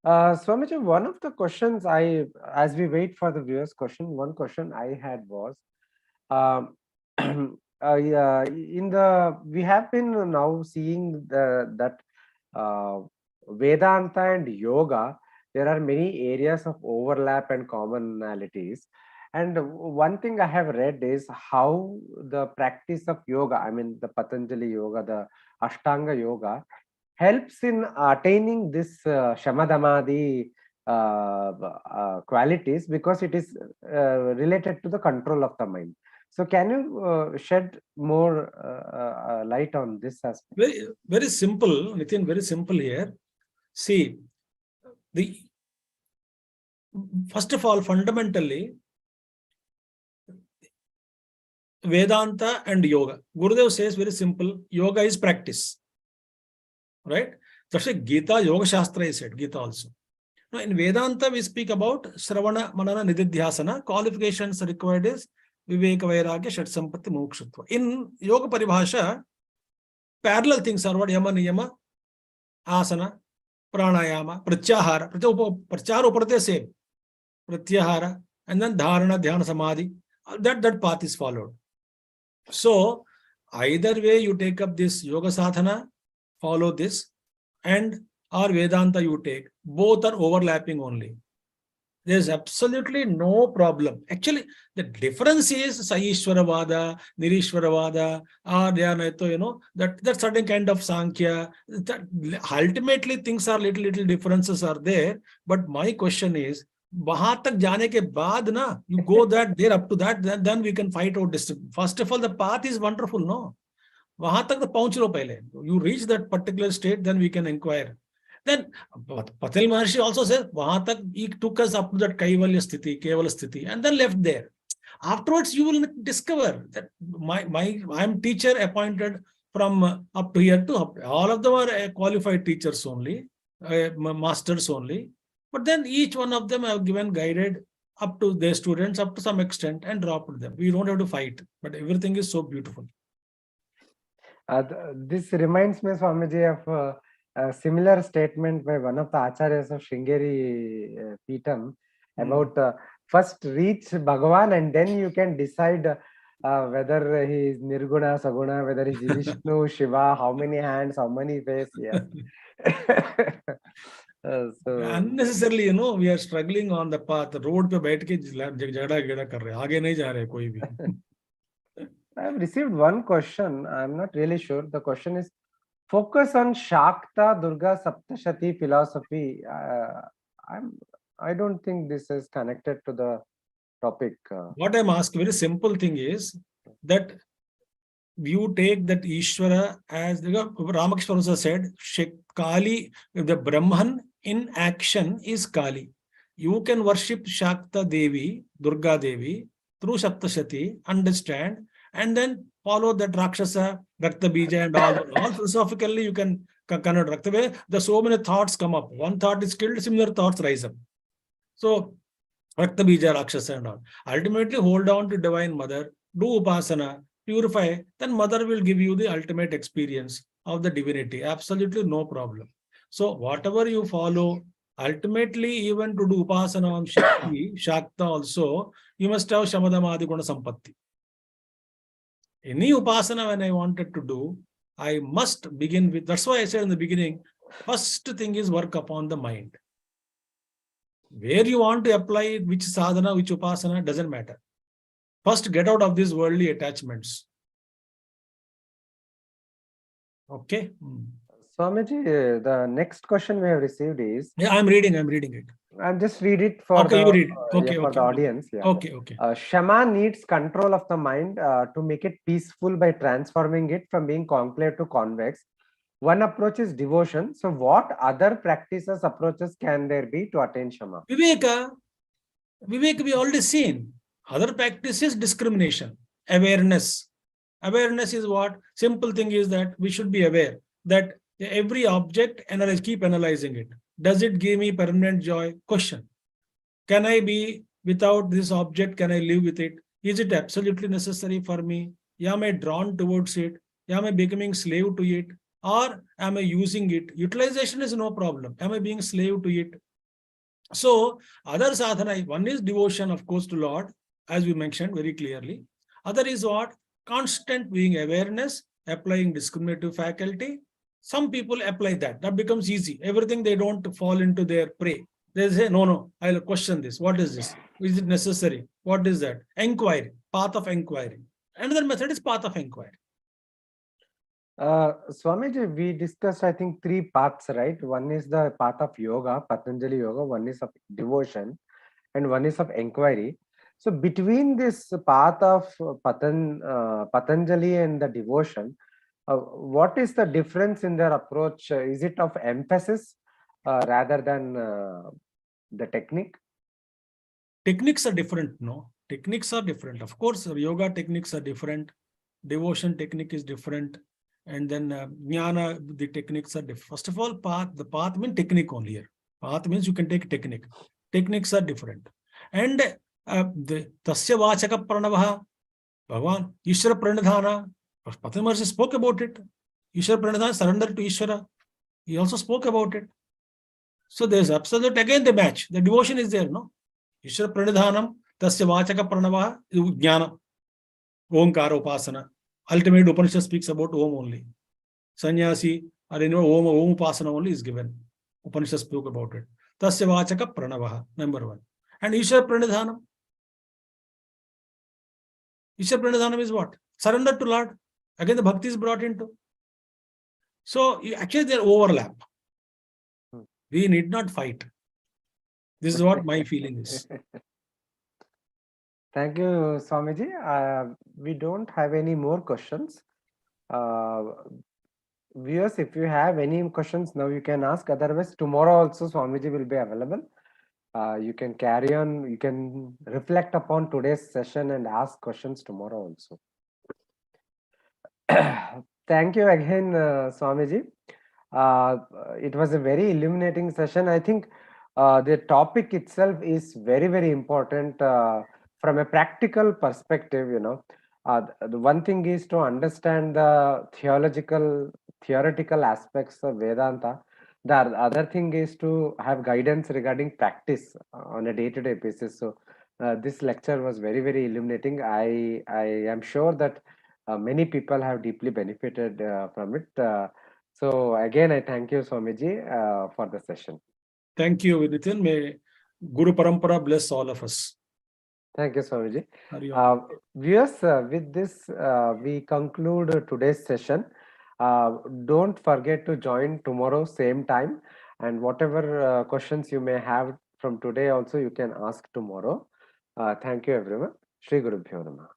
Swamiji, one of the questions as we wait for the viewers' question, one question I had was, we have been now seeing that Vedanta and yoga, there are many areas of overlap and commonalities. And one thing I have read is how the practice of yoga, I mean the Patanjali yoga, the Ashtanga yoga, helps in attaining this Shamadhamadi qualities, because it is related to the control of the mind. So can you shed more light on this aspect? Very, very simple, Nitin, very simple here. See, first of all, fundamentally, Vedanta and yoga. Gurudev says very simple, yoga is practice. Right? That's why Gita, Yoga Shastra is said, Gita also. Now in Vedanta, we speak about Shravana, Manana, Nididhyasana. Qualifications required is Viveka, Vairagya, Shat Sampatti, Mokshatva. In Yoga Paribhasha, parallel things are what? Yama, Niyama, Asana, Pranayama, Pratyahara. Pratyahara uparte same. Pratyahara, and then Dharana, Dhyana, Samadhi. That path is followed. So either way you take up this yoga sadhana, follow this, and or Vedanta you take, both are overlapping only. There's absolutely no problem. Actually, the difference is Saishwaravada, Nirishwaravada, or they are, that certain kind of Sankhya. That ultimately things are little differences are there. But my question is, वहां तक जाने के बाद ना, you go there up to that, then we can fight out distance. First of all, the path is wonderful, no? वहां तक तो पहुंच लो पहले. You reach that particular state, then we can inquire. Then Patel Maharshi also says, वहां तक he took us up to that Kaivalya Sthiti, Kevala Sthiti, and then left there. Afterwards, you will discover that I'm teacher appointed from up to here to up. All of them are qualified teachers only, masters only. But then each one of them have given guided up to their students up to some extent and dropped them. We don't have to fight, but everything is so beautiful. This reminds me, Swamiji, of a similar statement by one of the acharyas of Sringeri Peetham about first reach Bhagavan, and then you can decide whether he is Nirguna, Saguna, whether he is Vishnu, Shiva, how many hands, how many face. Yeah. So unnecessarily, we are struggling on the path. Road pe baith ke jagda kar rahe, aage nahi ja rahe koi bhi. I've received one question. I'm not really sure. The question is focus on Shakta Durga Saptashati philosophy. I don't think this is connected to the topic. What I'm asking, very simple thing is that you take that Ishvara as Ramakrishna also said, Kali, the Brahman in action is Kali. You can worship Shakta Devi, Durga Devi through Saptashati, understand, and then follow that Rakshasa, Rakta Bija, and all philosophically you can connect Rakta. There's so many thoughts come up. One thought is killed, similar thoughts rise up. So Rakta Bija, Rakshasa, and all. Ultimately, hold on to Divine Mother, do Upasana, purify, then Mother will give you the ultimate experience of the divinity. Absolutely no problem. So, whatever you follow, ultimately, even to do Upasana on Shakti, Shakta also, you must have Shamadamadi Guna Sampatti. Any Upasana, when I wanted to do, I must begin with, that's why I said in the beginning, first thing is work upon the mind. Where you want to apply it, which sadhana, which upasana, doesn't matter. First, get out of these worldly attachments. Okay. Swamiji, the next question we have received is. Yeah, I'm reading it. I'll just read it for Okay, the you read it. Okay, for okay. the audience. Yeah. Okay. Shama needs control of the mind to make it peaceful by transforming it from being concave to convex. One approach is devotion. So, what other practices approaches can there be to attain Shama? Viveka, we already seen. Other practice is discrimination, awareness. Awareness is what? Simple thing is that we should be aware that every object, keep analyzing it. Does it give me permanent joy? Question. Can I be without this object? Can I live with it? Is it absolutely necessary for me? Am I drawn towards it? Am I becoming slave to it? Or am I using it? Utilization is no problem. Am I being slave to it? So, other sadhana, one is devotion, of course, to Lord, as we mentioned very clearly. Other is what? Constant being awareness, applying discriminative faculty. Some people apply that. That becomes easy. Everything they don't fall into their prey. They say, no, I'll question this. What is this? Is it necessary? What is that? Inquiry, path of inquiry. Another method is path of inquiry. Swamiji, we discussed, I think, 3 paths, right? One is the path of yoga, Patanjali yoga, one is of devotion, and one is of inquiry. So, between this path of Patanjali and the devotion, what is the difference in their approach? Is it of emphasis rather than the technique? Techniques are different, no? Techniques are different. Of course, yoga techniques are different. Devotion technique is different. And then jnana, the techniques are different. First of all, the path means technique only here. Path means you can take technique. Techniques are different. And the tasya vachaka pranavaha, Bhagavan, Ishvara pranadhana, Patanjali Maharshi spoke about it. Ishvara pranadhana, surrender to Ishvara. He also spoke about it. So there's absolute, again the match. The devotion is there, no? Ishvara pranadhanam, tasya vachaka pranavaha, jnana, omkara upasana. Ultimate Upanishad speaks about Om only. Sannyasi, or Om Upasana only is given. Upanishad spoke about it. Tasya vachaka pranavaha, number 1. And Ishvara pranadhanam. Ishvara pranadhanam is what? Surrender to Lord. Again, the bhakti is brought into. So, actually, they overlap. We need not fight. This is what my feeling is. Thank you, Swamiji. We don't have any more questions. Viewers, if you have any questions now, you can ask. Otherwise, tomorrow also Swamiji will be available. You can carry on. You can reflect upon today's session and ask questions tomorrow also. Thank you again, Swamiji. It was a very illuminating session. I think the topic itself is very, very important from a practical perspective. The one thing is to understand the theoretical aspects of Vedanta. The other thing is to have guidance regarding practice on a day-to-day basis. So this lecture was very, very illuminating. I am sure that many people have deeply benefited from it. So again, I thank you, Swamiji, for the session. Thank you, Nitin. May Guru Parampara bless all of us. Thank you, Swamiji. Hari Om. Uh, Viewers, with this, we conclude today's session. Don't forget to join tomorrow, same time. And whatever questions you may have from today, also you can ask tomorrow. Thank you, everyone. Shri Guru Bhyo Namaha.